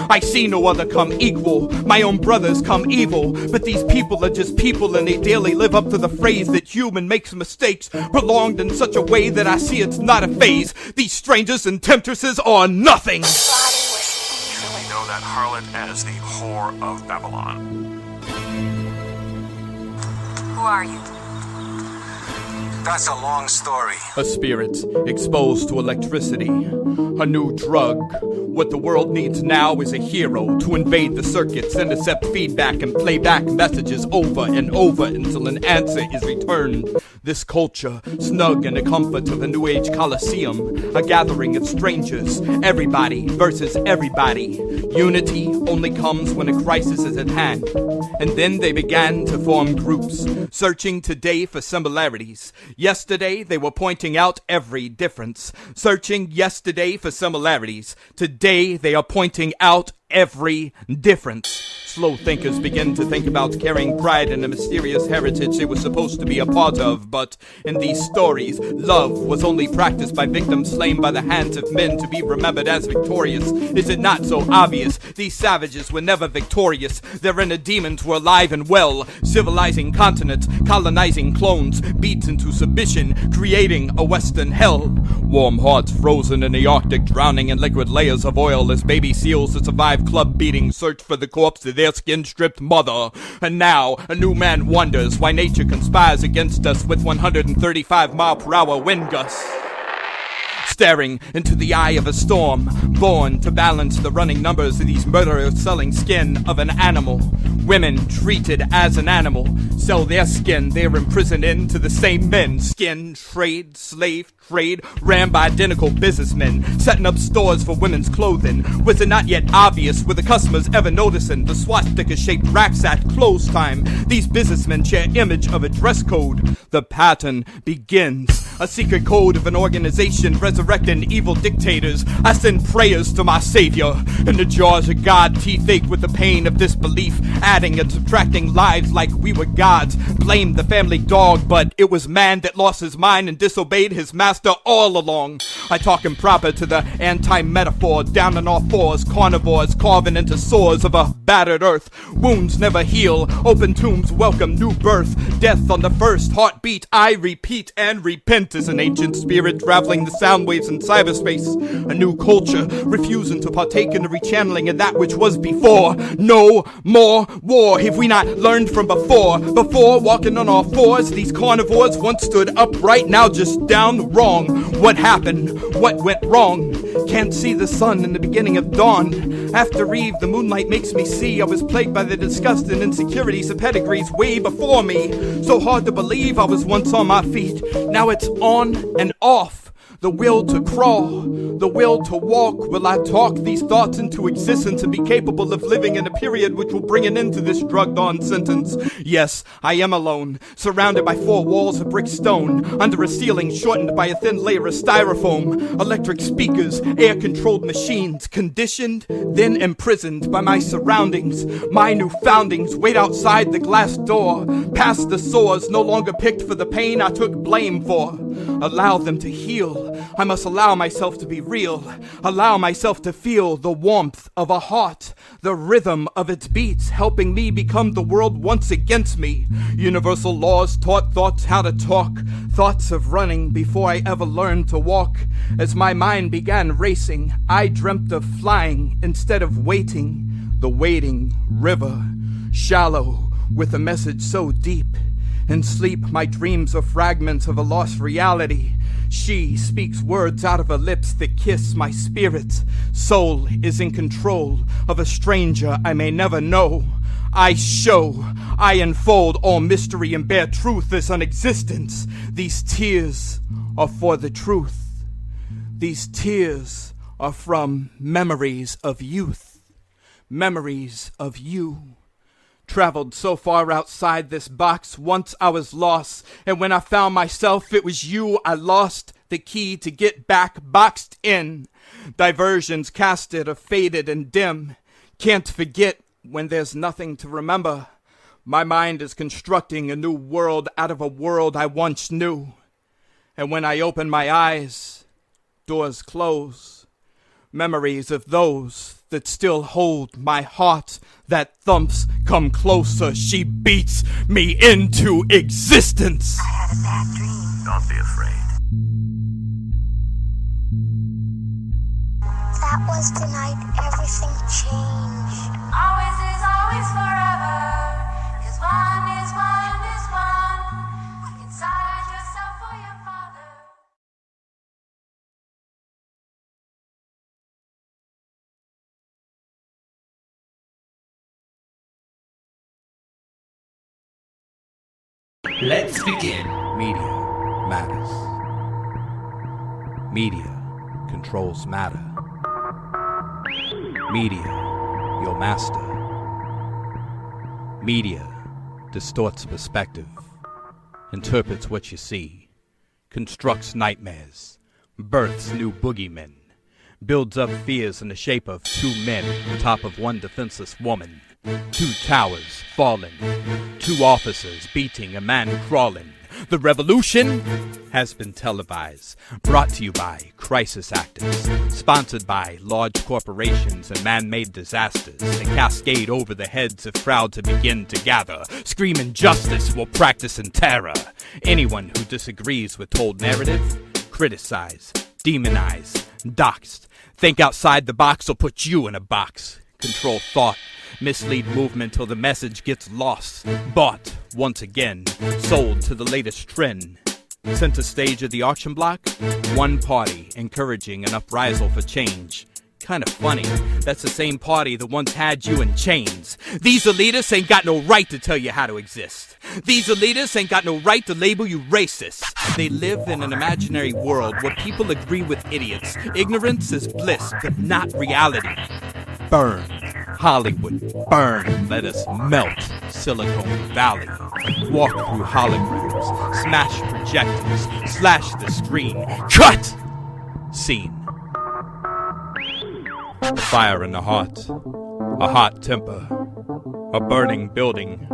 I see no other come equal, my own brothers come evil, but these people are just people and they daily live up to the phrase that human makes mistakes, prolonged in such a way that I see it's not a phase. These strangers and temptresses are nothing. We know that harlot as the whore of Babylon. Who are you? That's a long story. A spirit exposed to electricity, a new drug. What the world needs now is a hero to invade the circuits, intercept feedback, and play back messages over and over until an answer is returned. This culture, snug in the comfort of a New Age Coliseum, a gathering of strangers, everybody versus everybody. Unity only comes when a crisis is at hand. And then they began to form groups, searching today for similarities. Yesterday, they were pointing out every difference, searching yesterday for similarities. Today, they are pointing out every difference. Slow thinkers begin to think about carrying pride in a mysterious heritage they were supposed to be a part of. But in these stories, love was only practiced by victims slain by the hands of men to be remembered as victorious. Is it not so obvious? These savages were never victorious. Their inner demons were alive and well, civilizing continents, colonizing clones, beats into submission, creating a western hell. Warm hearts frozen in the Arctic, drowning in liquid layers of oil as baby seals that survive club beatings search for the corpse of their skin-stripped mother. And now, a new man wonders why nature conspires against us with 135-mile-per-hour wind gusts. Staring into the eye of a storm, born to balance the running numbers of these murderers selling skin of an animal. Women treated as an animal sell their skin they're imprisoned in to the same men. Skin trade, slave trade, ran by identical businessmen, setting up stores for women's clothing. Was it not yet obvious? Were the customers ever noticing the swastika-shaped racks at close time? These businessmen share image of a dress code. The pattern begins. A secret code of an organization resurrecting evil dictators. I send prayers to my savior. In the jaws of God, teeth ache with the pain of disbelief, adding and subtracting lives like we were gods. Blame the family dog, but it was man that lost his mind and disobeyed his master all along. I talk improper to the anti-metaphor, down on all fours, carnivores carving into sores of a battered earth. Wounds never heal, open tombs welcome new birth. Death on the first heartbeat, I repeat and repent, is an ancient spirit traveling the sound waves in cyberspace. A new culture, refusing to partake in the rechanneling of that which was before. No more war, have we not learned from before? Before, walking on all fours, these carnivores once stood upright, now just down wrong. What happened? What went wrong? Can't see the sun in the beginning of dawn. After Eve, the moonlight makes me see I was plagued by the disgust and insecurities of pedigrees way before me. So hard to believe I was once on my feet. Now it's on and off. The will to crawl, the will to walk. Will I talk these thoughts into existence and be capable of living in a period which will bring an end to this drugged-on sentence? Yes, I am alone, surrounded by 4 walls of brick stone, under a ceiling shortened by a thin layer of styrofoam, electric speakers, air-controlled machines, conditioned, then imprisoned by my surroundings. My new foundings wait outside the glass door, past the sores no longer picked for the pain I took blame for. Allow them to heal. I must allow myself to be real, allow myself to feel the warmth of a heart, the rhythm of its beats, helping me become the world once against me. Universal laws taught thoughts how to talk, thoughts of running before I ever learned to walk. As my mind began racing, I dreamt of flying instead of waiting. The waiting river, shallow, with a message so deep. In sleep, my dreams are fragments of a lost reality. She speaks words out of her lips that kiss my spirit. Soul is in control of a stranger I may never know. I show, I unfold all mystery and bear truth as an existence. These tears are for the truth. These tears are from memories of youth. Memories of you. Traveled so far outside this box, once I was lost, and when I found myself, it was you I lost, the key to get back boxed in. Diversions casted are faded and dim, can't forget when there's nothing to remember. My mind is constructing a new world out of a world I once knew, and when I open my eyes, doors close. Memories of those that still hold my heart that thumps come closer. She beats me into existence. I had a bad dream. Don't be afraid. That was the night everything changed. Always is always forever. 'Cause one is one is one. Inside yourself or your father. Let's begin. Media matters. Media controls matter. Media, your master. Media distorts perspective, interprets what you see, constructs nightmares, births new boogeymen. builds up fears in the shape of two men on top of one defenseless woman. Two towers falling, two officers beating a man crawling. The revolution has been televised, brought to you by crisis actors, sponsored by large corporations and man-made disasters that cascade over the heads of crowd to begin to gather, screaming justice while practicing terror. Anyone who disagrees with told narrative, criticize, demonize, doxed. Think outside the box or put you in a box. Control thought, mislead movement till the message gets lost. Bought, once again, sold to the latest trend. Center stage of the auction block, one party encouraging an uprisal for change. Kinda funny, that's the same party that once had you in chains. These elitists ain't got no right to tell you how to exist. These elitists ain't got no right to label you racist. They live in an imaginary world where people agree with idiots. Ignorance is bliss, but not reality. Burn. Hollywood, burn, let us melt. Silicon Valley, walk through holograms, smash projectors, slash the screen, cut! Scene. A fire in the heart, a hot temper, a burning building,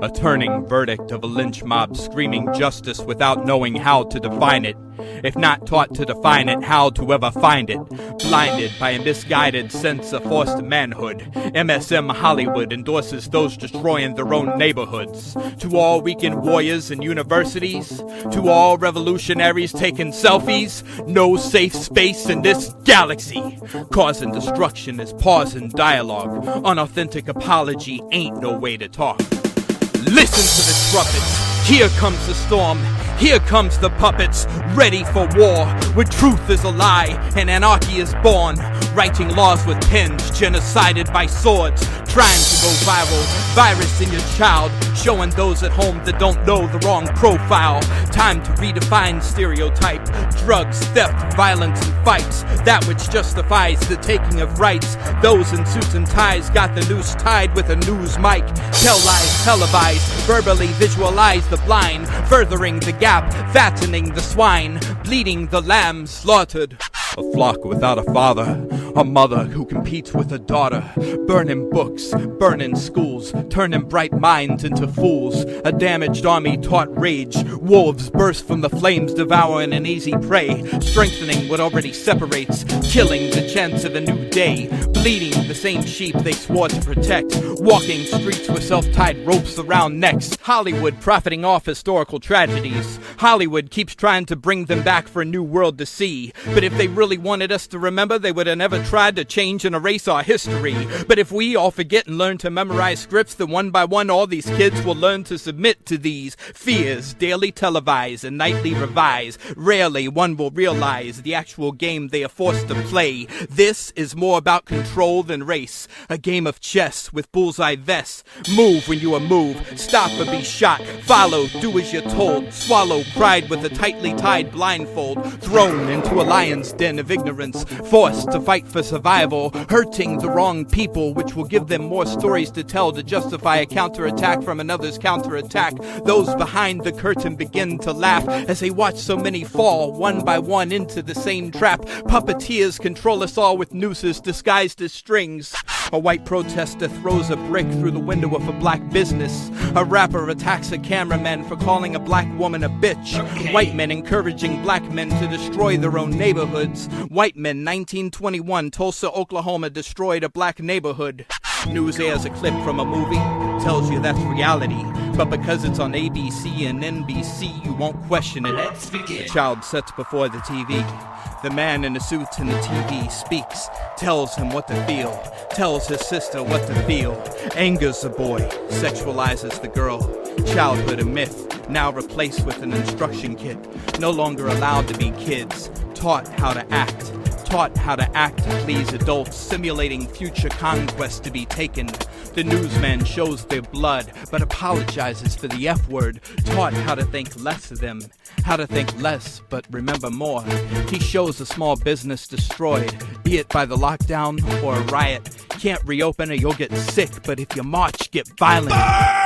a turning verdict of a lynch mob screaming justice without knowing how to define it. If not taught to define it, how to ever find it? Blinded by a misguided sense of forced manhood, MSM Hollywood endorses those destroying their own neighborhoods. To all weekend warriors in universities, to all revolutionaries taking selfies, no safe space in this galaxy. Causing destruction is pausing dialogue. Unauthentic apology ain't no way to talk. Listen to the trumpets. Here comes the storm. Here comes the puppets, ready for war, where truth is a lie and anarchy is born. Writing laws with pens, genocided by swords, trying to go viral. Virus in your child, showing those at home that don't know the wrong profile. Time to redefine stereotype. Drugs, theft, violence, and fights. That which justifies the taking of rights. Those in suits and ties got the noose tied with a news mic. Tell lies, televise, verbally visualize the blind, furthering the gap, fattening the swine, bleeding the lamb slaughtered. A flock without a father, a mother who competes with a daughter, burning books, burning schools, turning bright minds into fools. A damaged army taught rage, wolves burst from the flames, devouring an easy prey, strengthening what already separates, killing the chance of a new day, bleeding the same sheep they swore to protect, walking streets with self-tied ropes around necks. Hollywood profiting off historical tragedies. Hollywood keeps trying to bring them back for a new world to see, but if they really wanted us to remember, they would have never tried to change and erase our history. But if we all forget and learn to memorize scripts, then one by one all these kids will learn to submit to these fears, daily televised and nightly revised. Rarely one will realize the actual game they are forced to play. This is more about control than race, a game of chess with bullseye vests. Move when you are moved, stop or be shot, follow, do as you're told, swallow pride with a tightly tied blindfold, thrown into a lion's den of ignorance, forced to fight for survival, hurting the wrong people, which will give them more stories to tell to justify a counterattack from another's counterattack. Those behind the curtain begin to laugh as they watch so many fall one by one into the same trap. Puppeteers control us all with nooses disguised as strings. A white protester throws a brick through the window of a black business. A rapper attacks a cameraman for calling a black woman a bitch. White men encouraging black men to destroy their own neighborhoods. White men, 1921, Tulsa, Oklahoma, destroyed a black neighborhood. News airs a clip from a movie, tells you that's reality. But because it's on ABC and NBC, you won't question it. Let's begin. The child sits before the TV. The man in the suit in the TV speaks, tells him what to feel, tells his sister what to feel, angers the boy, sexualizes the girl. Childhood a myth, now replaced with an instruction kit. No longer allowed to be kids, taught how to act. Taught how to act to please adults, simulating future conquest to be taken. The newsman shows their blood, but apologizes for the F word. Taught how to think less of them, how to think less, but remember more. He shows a small business destroyed, be it by the lockdown or a riot. Can't reopen or you'll get sick, but if you march, get violent.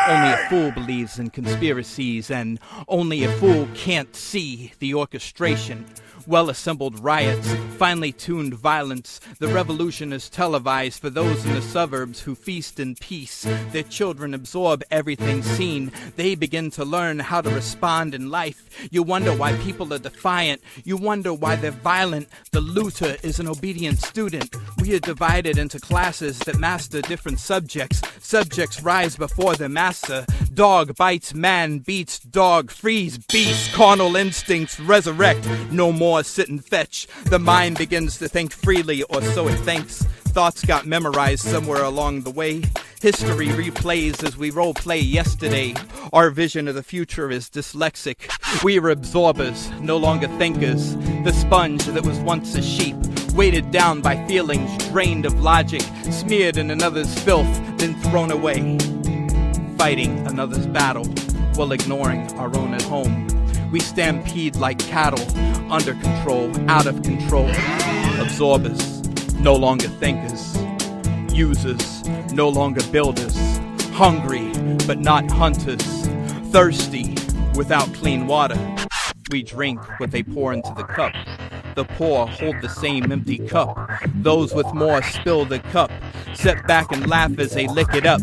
Only a fool believes in conspiracies, and only a fool can't see the orchestration. well-assembled riots, finely tuned violence. The revolution is televised for those in the suburbs who feast in peace. Their children absorb everything seen. They begin to learn how to respond in life. You wonder why people are defiant. You wonder why they're violent. The looter is an obedient student. We are divided into classes that master different subjects. Subjects rise before their master. Dog bites man, beats dog, frees beast. Carnal instincts resurrect. No more sit and fetch. The mind begins to think freely, or so it thinks. Thoughts got memorized somewhere along the way. History replays as we role-play yesterday. Our vision of the future is dyslexic. We are absorbers, no longer thinkers. The sponge that was once a sheep, weighted down by feelings, drained of logic, smeared in another's filth, then thrown away. Fighting another's battle, while ignoring our own at home. We stampede like cattle, under control, out of control. Absorbers, no longer thinkers. Users, no longer builders. Hungry, but not hunters. Thirsty, without clean water. We drink what they pour into the cup. The poor hold the same empty cup. Those with more spill the cup. Sit back and laugh as they lick it up.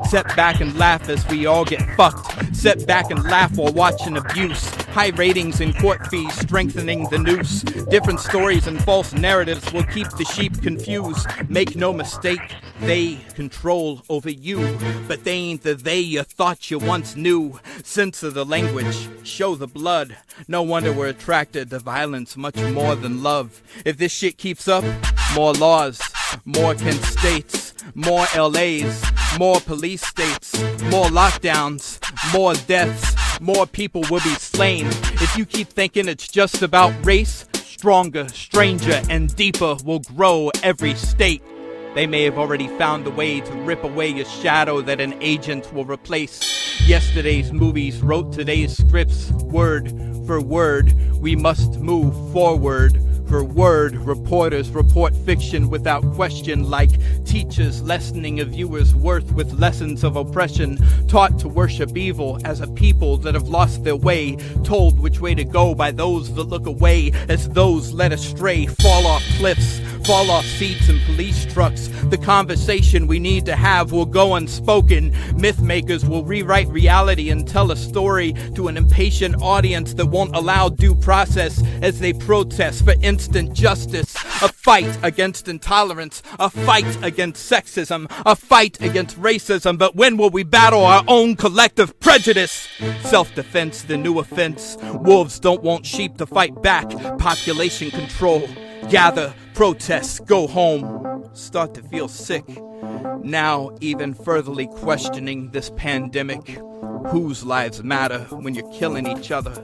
Sit back and laugh as we all get fucked. Sit back and laugh while watching abuse. High ratings and court fees strengthening the noose. Different stories and false narratives will keep the sheep confused. Make no mistake, they control over you. But they ain't the they you thought you once knew. Censor the language, show the blood. No wonder we're attracted to violence much more than love. If this shit keeps up, more laws, more Kent states, more LAs, more police states, more lockdowns, more deaths, more people will be slain. If you keep thinking it's just about race, stronger, stranger, and deeper will grow every state. They may have already found a way to rip away a shadow that an agent will replace. Yesterday's movies wrote today's scripts, word for word. We must move forward. For word, reporters report fiction without question, like teachers lessening a viewer's worth with lessons of oppression, taught to worship evil as a people that have lost their way, told which way to go by those that look away, as those led astray fall off cliffs, fall off seats in police trucks. The conversation we need to have will go unspoken. Myth makers will rewrite reality and tell a story to an impatient audience that won't allow due process as they protest for instant justice. A fight against intolerance, a fight against sexism, a fight against racism. But when will we battle our own collective prejudice? Self-defense, the new offense. Wolves don't want sheep to fight back. Population control. Gather, protest, go home. Start to feel sick. Now even furtherly questioning this pandemic. Whose lives matter when you're killing each other?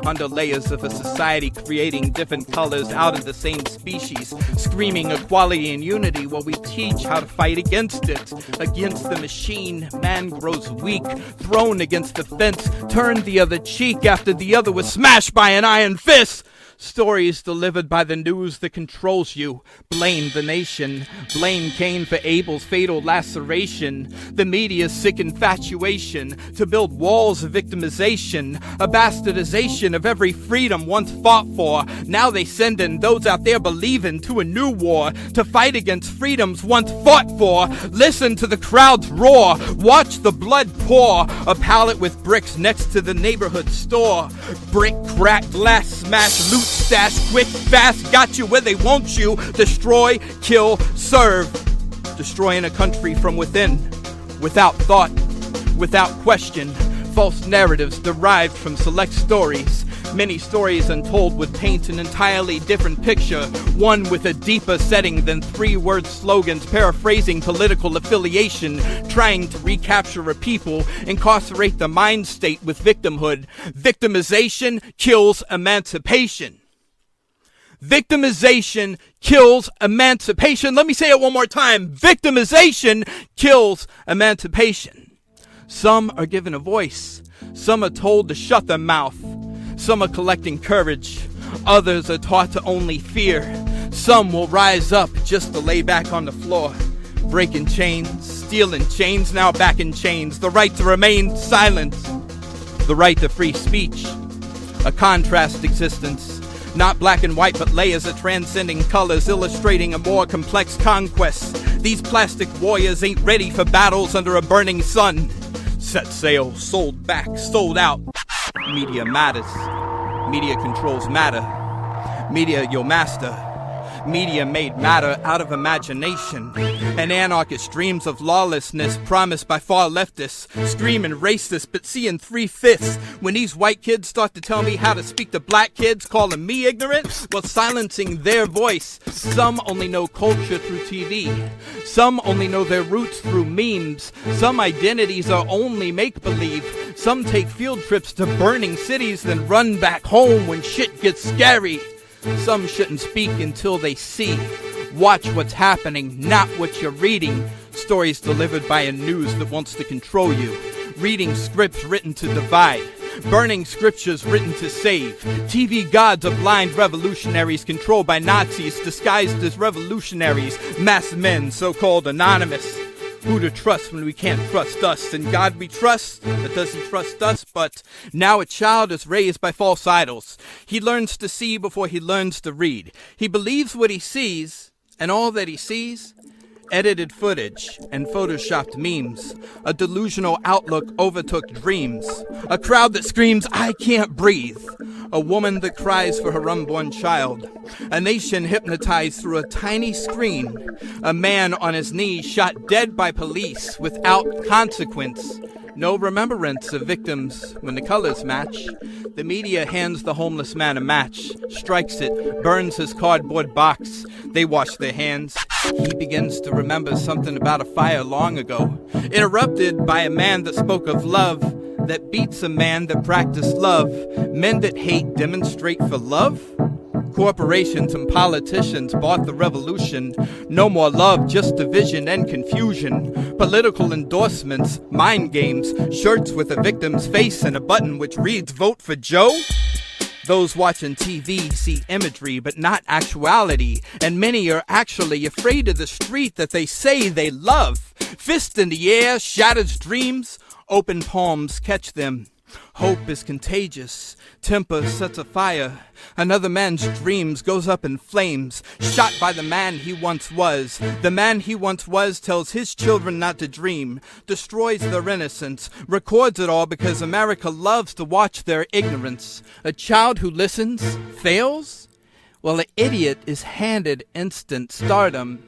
Under layers of a society creating different colors out of the same species, screaming equality and unity while we teach how to fight against it. Against the machine, man grows weak, thrown against the fence, turned the other cheek after the other was smashed by an iron fist. Stories delivered by the news that controls you. Blame the nation. Blame Cain for Abel's fatal laceration. The media's sick infatuation to build walls of victimization. A bastardization of every freedom once fought for. Now they send in those out there believing to a new war. To fight against freedoms once fought for. Listen to the crowds roar. Watch the blood pour. A pallet with bricks next to the neighborhood store. Brick, crack, glass, smash, loot, stash, quick, fast, got you where they want you. Destroy, kill, serve. Destroying a country from within. Without thought, without question. False narratives derived from select stories. Many stories untold would paint an entirely different picture. One with a deeper setting than three-word slogans paraphrasing political affiliation. Trying to recapture a people, incarcerate the mind state with victimhood. Victimization kills emancipation. Victimization kills emancipation. Let me say it one more time. Victimization kills emancipation. Some are given a voice. Some are told to shut their mouth. Some are collecting courage. Others are taught to only fear. Some will rise up just to lay back on the floor. Breaking chains, stealing chains, now back in chains. The right to remain silent. The right to free speech. A contrast existence. Not black and white, but layers of transcending colors, illustrating a more complex conquest. These plastic warriors ain't ready for battles under a burning sun. Set sail, sold back, sold out. Media matters. Media controls matter. Media your master. Media made matter out of imagination. And anarchist dreams of lawlessness promised by far leftists, screaming racist but seeing 3/5. When these white kids start to tell me how to speak to black kids, calling me ignorant, while silencing their voice. Some only know culture through TV. Some only know their roots through memes. Some identities are only make-believe. Some take field trips to burning cities, then run back home when shit gets scary. Some shouldn't speak until they see. Watch what's happening, not what you're reading. Stories delivered by a news that wants to control you. Reading scripts written to divide. Burning scriptures written to save. TV gods are blind revolutionaries controlled by Nazis disguised as revolutionaries. Masked men, so-called anonymous. Who to trust when we can't trust us? And God we trust that doesn't trust us. But now a child is raised by false idols. He learns to see before he learns to read. He believes what he sees, and all that he sees, edited footage and photoshopped memes. A delusional outlook overtook dreams. A crowd that screams, I can't breathe. A woman that cries for her unborn child. A nation hypnotized through a tiny screen. A man on his knees shot dead by police without consequence. No remembrance of victims when the colors match. The media hands the homeless man a match, strikes it, burns his cardboard box. They wash their hands. He begins to remember something about a fire long ago, interrupted by a man that spoke of love, that beats a man that practiced love. Men that hate demonstrate for love? Corporations and politicians bought the revolution. No more love, just division and confusion. Political endorsements, mind games, shirts with a victim's face and a button which reads, Vote for Joe? Those watching TV see imagery but not actuality, and many are actually afraid of the street that they say they love. Fist in the air, shatters dreams, open palms catch them. Hope is contagious, temper sets afire. Another man's dreams goes up in flames, shot by the man he once was. The man he once was tells his children not to dream, destroys their innocence, records it all because America loves to watch their ignorance. A child who listens fails? Well, an idiot is handed instant stardom.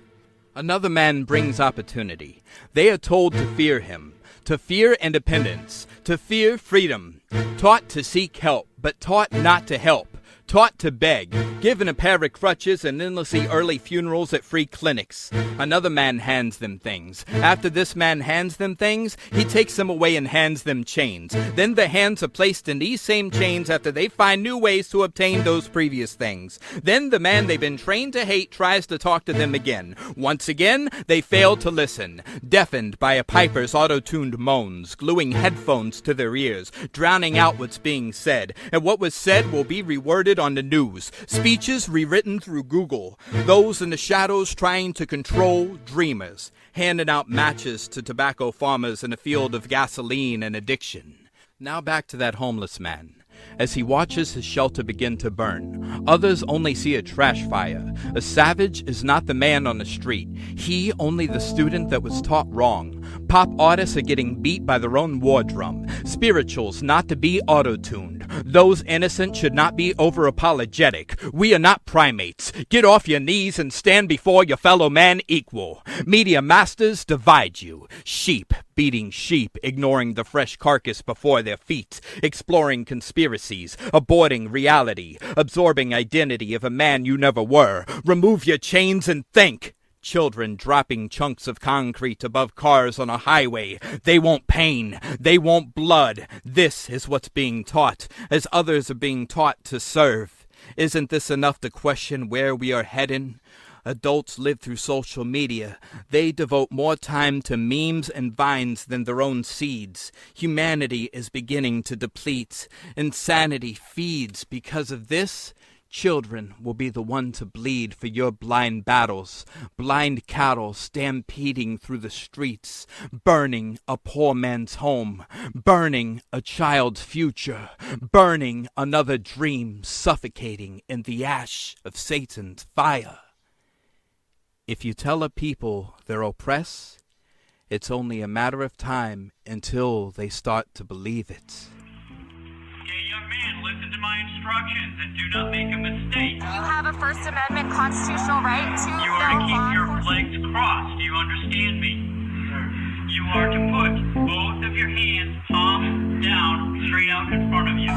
Another man brings opportunity. They are told to fear him. To fear independence, to fear freedom, taught to seek help, but taught not to help, taught to beg, given a pair of crutches and endlessly early funerals at free clinics. Another man hands them things. After this man hands them things, he takes them away and hands them chains. Then the hands are placed in these same chains after they find new ways to obtain those previous things. Then the man they've been trained to hate tries to talk to them again. Once again, they fail to listen, deafened by a piper's auto-tuned moans, gluing headphones to their ears, drowning out what's being said. And what was said will be reworded on the news. Speeches rewritten through Google. Those in the shadows trying to control dreamers. Handing out matches to tobacco farmers in a field of gasoline and addiction. Now back to that homeless man. As he watches his shelter begin to burn, others only see a trash fire. A savage is not the man on the street. He only the student that was taught wrong. Pop artists are getting beat by their own war drum. Spirituals not to be auto-tuned. Those innocent should not be over-apologetic. We are not primates. Get off your knees and stand before your fellow man equal. Media masters divide you. Sheep beating sheep, ignoring the fresh carcass before their feet, exploring conspiracies, aborting reality, absorbing identity of a man you never were. Remove your chains and think. Children dropping chunks of concrete above cars on a highway. They want pain. They want blood. This is what's being taught, as others are being taught to serve. Isn't this enough to question where we are heading? Adults live through social media. They devote more time to memes and vines than their own seeds. Humanity is beginning to deplete. Insanity feeds. Because of this, Children will be the one to bleed for your blind battles, blind cattle stampeding through the streets, burning a poor man's home, burning a child's future, burning another dream, suffocating in the ash of Satan's fire. If you tell a people they're oppressed, it's only a matter of time until they start to believe it. Young man, listen to my instructions and do not make a mistake. You have a First Amendment constitutional right to You are to keep your legs crossed. Do you understand me? You are to put both of your hands palms down, straight out in front of you.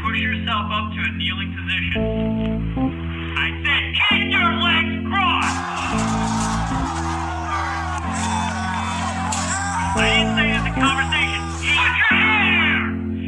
Push yourself up to a kneeling position. I said, keep your legs crossed. I didn't say it's a conversation. Put your hair!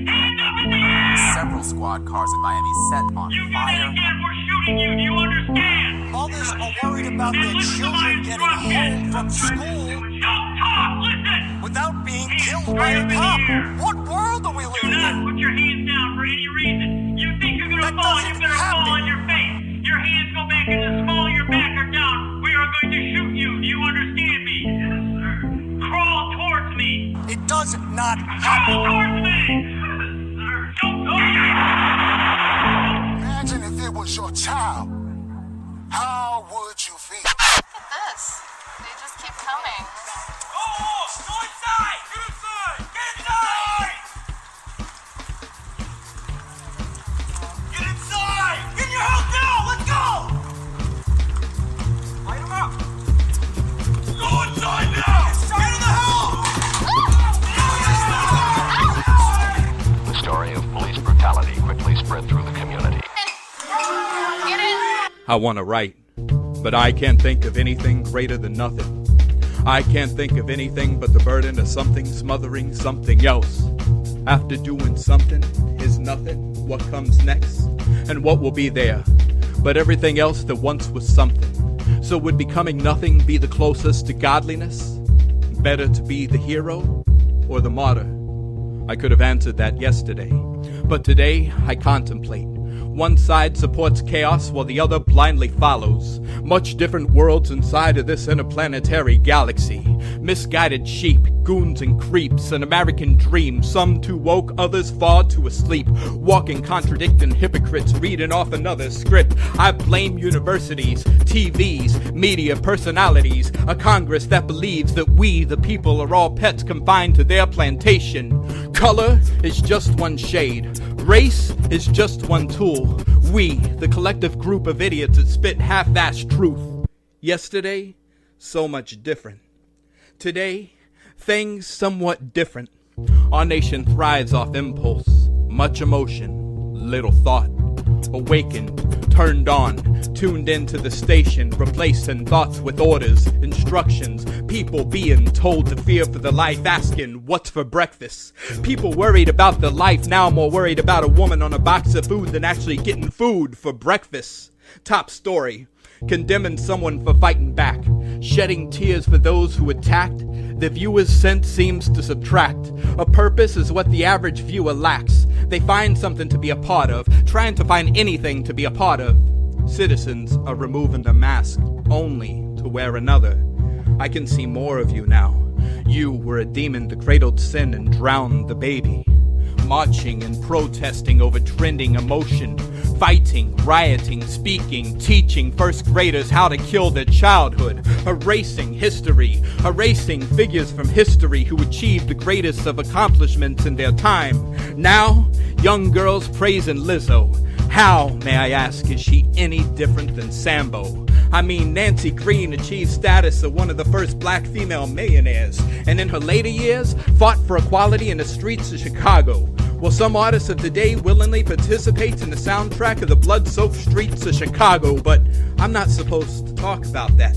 Hand up in the air! Several squad cars in Miami set on You do fire. that again, we're shooting you. Do you understand? Mothers are worried about their children getting home from school Don't talk, listen! without being Hands killed by straight a up in cop. the air. What world are we Do living not in? put your hands down for any reason. You think you're gonna That fall, you doesn't better fall happen. on your face. Your hands go back in the small of your back or down. We are going to shoot you. Do you understand me? Yes, sir. Crawl towards me. It does not Crawl happen. towards me! Sir, don't go. Imagine if it was your child. How would you feel? Look at this. They just keep coming. Oh, go inside! Get inside! Get inside! Get inside! Get in your house now! Let's go! Light him up! Go inside now! Get in the house! The story of police brutality quickly spread through the community. Get in! I want to write, but I can't think of anything greater than nothing. I can't think of anything but the burden of something smothering something else. After doing something is nothing. What comes next? And what will be there? But everything else that once was something. So would becoming nothing be the closest to godliness? Better to be the hero or the martyr? I could have answered that yesterday. But today I contemplate. One side supports chaos while the other blindly follows. Much different worlds inside of this interplanetary galaxy. Misguided sheep, goons and creeps, an American dream. Some too woke, others far too asleep. Walking, contradicting hypocrites, reading off another script. I blame universities, TVs, media personalities. A Congress that believes that we, the people, are all pets confined to their plantation. Color is just one shade. Race is just one tool. We, the collective group of idiots that spit half-assed truth. Yesterday, so much different. Today, things somewhat different. Our nation thrives off impulse, much emotion, little thought. Awakened, turned on, tuned into the station, replacing thoughts with orders, instructions, people being told to fear for their life, asking what's for breakfast. People worried about their life, now more worried about a woman on a box of food than actually getting food for breakfast. Top story, condemning someone for fighting back, shedding tears for those who attacked. The viewer's sense seems to subtract. A purpose is what the average viewer lacks. They find something to be a part of, trying to find anything to be a part of. Citizens are removing the mask only to wear another. I can see more of you now. You were a demon that cradled sin and drowned the baby. Marching and protesting over trending emotion. Fighting, rioting, speaking, teaching first graders how to kill their childhood. Erasing history, erasing figures from history who achieved the greatest of accomplishments in their time. Now, young girls praising Lizzo. How, may I ask, is she any different than Sambo? I mean, Nancy Green achieved status of one of the first black female millionaires, and in her later years, fought for equality in the streets of Chicago. Well, some artists of today willingly participate in the soundtrack of the blood-soaked streets of Chicago, but I'm not supposed to talk about that.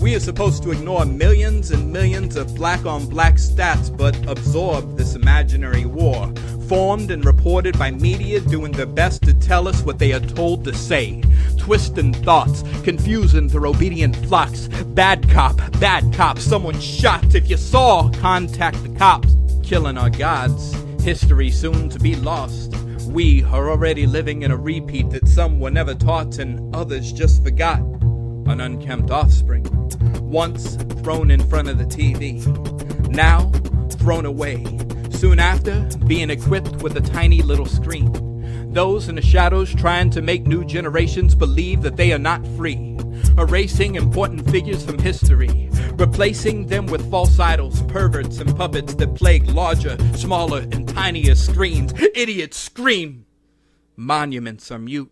We are supposed to ignore millions and millions of black-on-black stats, but absorb this imaginary war, formed and reported by media doing their best to tell us what they are told to say. Twisting thoughts, confusing their obedient flocks. Bad cop, someone shot. If you saw, contact the cops. Killing our gods. History soon to be lost. We are already living in a repeat that some were never taught and others just forgot. An unkempt offspring, once thrown in front of the TV, now thrown away, soon after being equipped with a tiny little screen. Those in the shadows trying to make new generations believe that they are not free, erasing important figures from history, replacing them with false idols, perverts, and puppets that plague larger, smaller, and tinier screens. Idiots scream. Monuments are mute,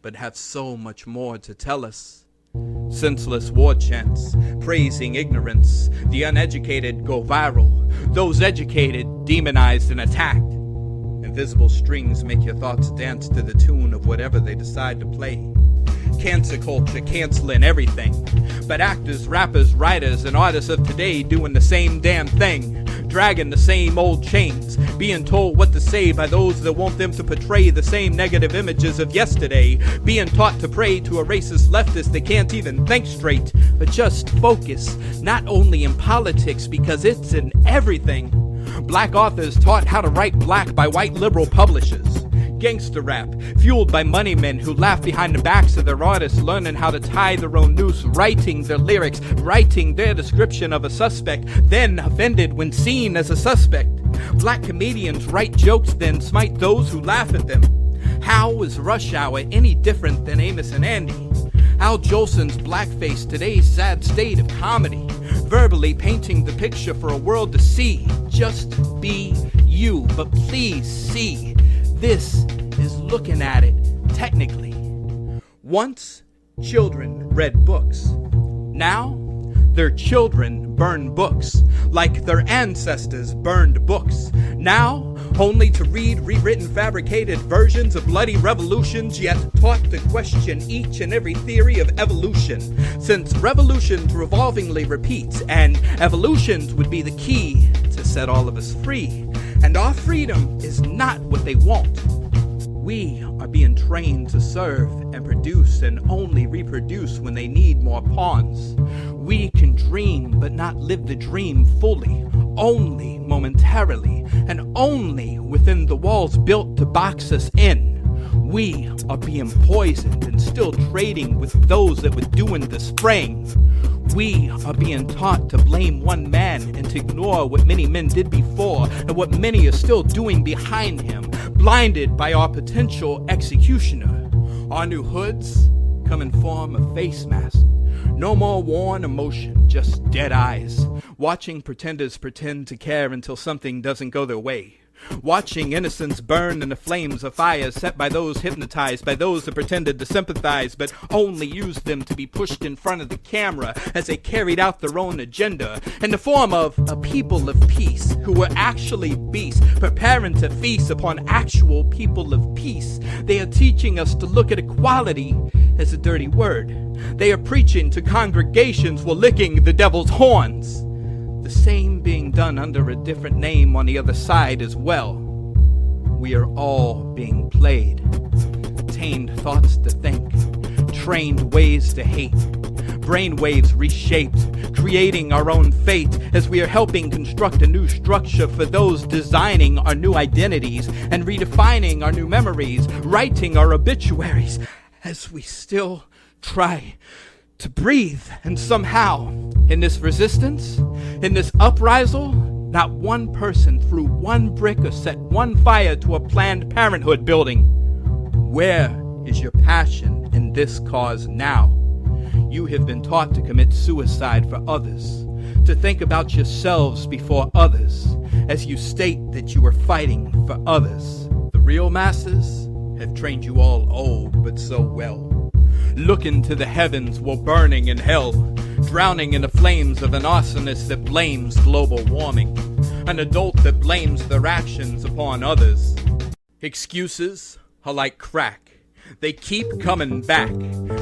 but have so much more to tell us. Senseless war chants, praising ignorance. The uneducated go viral. Those educated, demonized and attacked. Invisible strings make your thoughts dance to the tune of whatever they decide to play. Cancer culture canceling everything. But actors, rappers, writers, and artists of today doing the same damn thing. Dragging the same old chains. Being told what to say by those that want them to portray the same negative images of yesterday. Being taught to pray to a racist leftist that can't even think straight. But just focus, not only in politics, because it's in everything. Black authors taught how to write black by white liberal publishers. Gangster rap, fueled by money men who laugh behind the backs of their artists, learning how to tie their own noose, writing their lyrics, writing their description of a suspect, then offended when seen as a suspect. Black comedians write jokes, then smite those who laugh at them. How is Rush Hour any different than Amos and Andy? Al Jolson's blackface, today's sad state of comedy, verbally painting the picture for a world to see. Just be you, but please see. This is looking at it technically. Once, children read books. Now, their children burn books, like their ancestors burned books. Now, only to read rewritten, fabricated versions of bloody revolutions, yet taught to question each and every theory of evolution. Since revolutions revolvingly repeat, and evolutions would be the key to set all of us free. And our freedom is not what they want. We are being trained to serve and produce and only reproduce when they need more pawns. We can dream but not live the dream fully, only momentarily, and only within the walls built to box us in. We are being poisoned and still trading with those that were doing the spraying. We are being taught to blame one man and to ignore what many men did before and what many are still doing behind him, blinded by our potential executioner. Our new hoods come in form of face mask. No more worn emotion, just dead eyes. Watching pretenders pretend to care until something doesn't go their way. Watching innocence burn in the flames of fires set by those hypnotized, by those that pretended to sympathize, but only used them to be pushed in front of the camera as they carried out their own agenda, in the form of a people of peace, who were actually beasts, preparing to feast upon actual people of peace. They are teaching us to look at equality as a dirty word. They are preaching to congregations while licking the devil's horns. The same being done under a different name on the other side as well. We are all being played. Tamed thoughts to think. Trained ways to hate. Brainwaves reshaped. Creating our own fate as we are helping construct a new structure for those designing our new identities and redefining our new memories. Writing our obituaries as we still try to breathe. And somehow, in this resistance, in this uprisal, not one person threw one brick or set one fire to a Planned Parenthood building. Where is your passion in this cause now? You have been taught to commit suicide for others, to think about yourselves before others, as you state that you are fighting for others. The real masses have trained you all old but so well. Looking to the heavens while burning in hell, drowning in the flames of an arsonist that blames global warming, an adult that blames their actions upon others. Excuses are like crack. They keep coming back.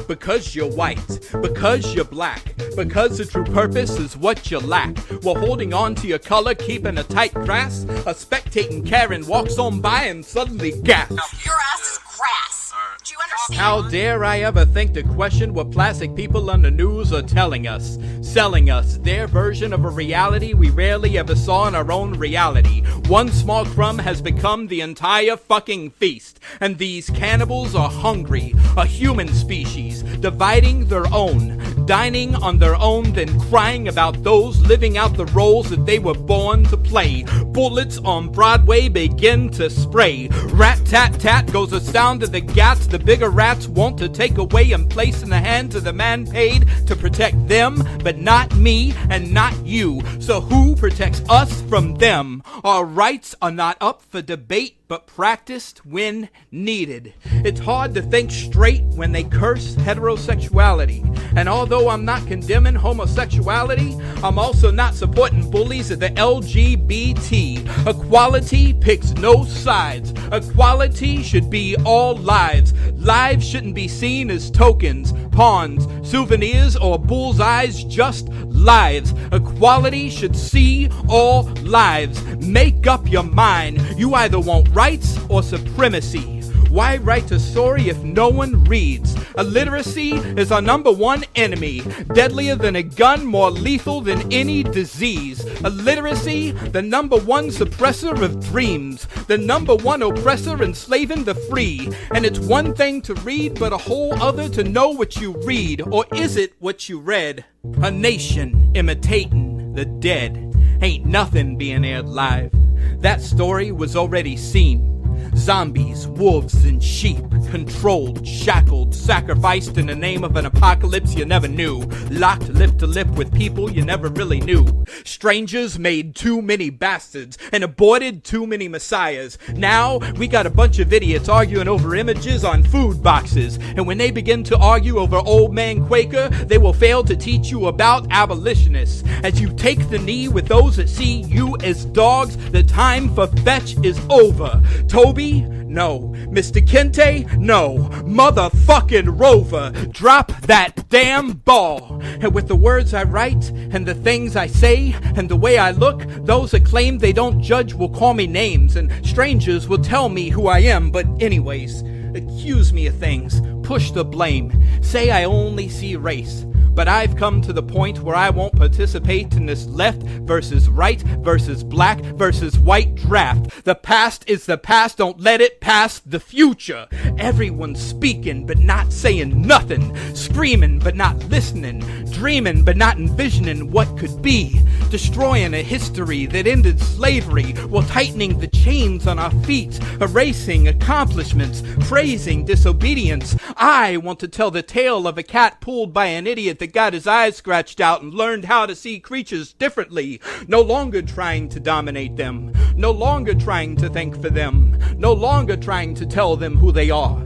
Because you're white, because you're black, because the true purpose is what you lack. While holding on to your color, keeping a tight grasp, a spectating Karen walks on by and suddenly gasps. Your ass is grass. Do you understand? How dare I ever think to question what plastic people on the news are telling us, selling us their version of a reality we rarely ever saw in our own reality. One small crumb has become the entire fucking feast, and these cannibals are hungry, a human species, dividing their own, dining on their own, then crying about those living out the roles that they were born to play. Bullets on Broadway begin to spray. Rat-tat-tat goes the sound of the gats the bigger rats want to take away and place in the hands of the man paid to protect them, but not me and not you. So who protects us from them? Our rights are not up for debate, but practiced when needed. It's hard to think straight when they curse heterosexuality. And although I'm not condemning homosexuality, I'm also not supporting bullies of the LGBT. Equality picks no sides. Equality should be all lives. Lives shouldn't be seen as tokens, pawns, souvenirs, or bullseyes, just lives. Equality should see all lives. Make up your mind. You either want rights or supremacy. Why write a story if no one reads? Illiteracy is our number one enemy, deadlier than a gun, more lethal than any disease. Illiteracy, the number one suppressor of dreams, the number one oppressor enslaving the free. And it's one thing to read, but a whole other to know what you read. Or is it what you read? A nation imitating the dead. Ain't nothing being aired live. That story was already seen. Zombies, wolves, and sheep, controlled, shackled, sacrificed in the name of an apocalypse you never knew, locked lip to lip with people you never really knew. Strangers made too many bastards and aborted too many messiahs. Now we got a bunch of idiots arguing over images on food boxes, and when they begin to argue over Old Man Quaker, they will fail to teach you about abolitionists. As you take the knee with those that see you as dogs, the time for fetch is over. Toby? No. Mr. Kente? No. Motherfucking Rover, drop that damn ball. And with the words I write, and the things I say, and the way I look, those that claim they don't judge will call me names, and strangers will tell me who I am. But anyways, accuse me of things, push the blame, say I only see race. But I've come to the point where I won't participate in this left versus right versus black versus white draft. The past is the past, don't let it pass the future. Everyone's speaking but not saying nothing, screaming but not listening, dreaming but not envisioning what could be, destroying a history that ended slavery while tightening the chains on our feet, erasing accomplishments, praising disobedience. I want to tell the tale of a cat pulled by an idiot that got his eyes scratched out and learned how to see creatures differently, no longer trying to dominate them, no longer trying to think for them, no longer trying to tell them who they are.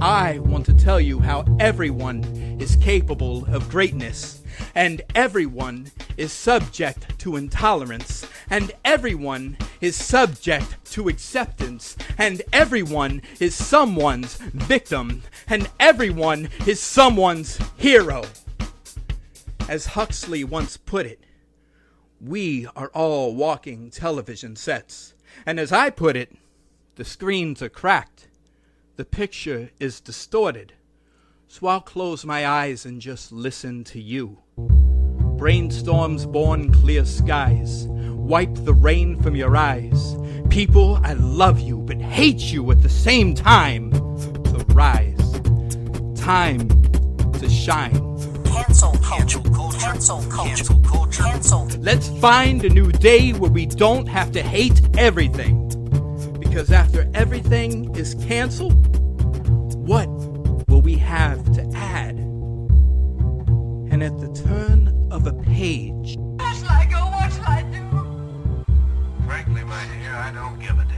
I want to tell you how everyone is capable of greatness, and everyone is subject to intolerance, and everyone is subject to acceptance, and everyone is someone's victim, and everyone is someone's hero. As Huxley once put it, we are all walking television sets. And as I put it, the screens are cracked. The picture is distorted. So I'll close my eyes and just listen to you. Brainstorms born clear skies. Wipe the rain from your eyes. People, I love you but hate you at the same time. So rise. Time to shine. Cancel culture. Cancel culture. Cancel. Let's find a new day where we don't have to hate everything. Because after everything is canceled, what will we have to add? And at the turn of a page, Where shall I go? What shall I do? Frankly, my dear, I don't give a damn.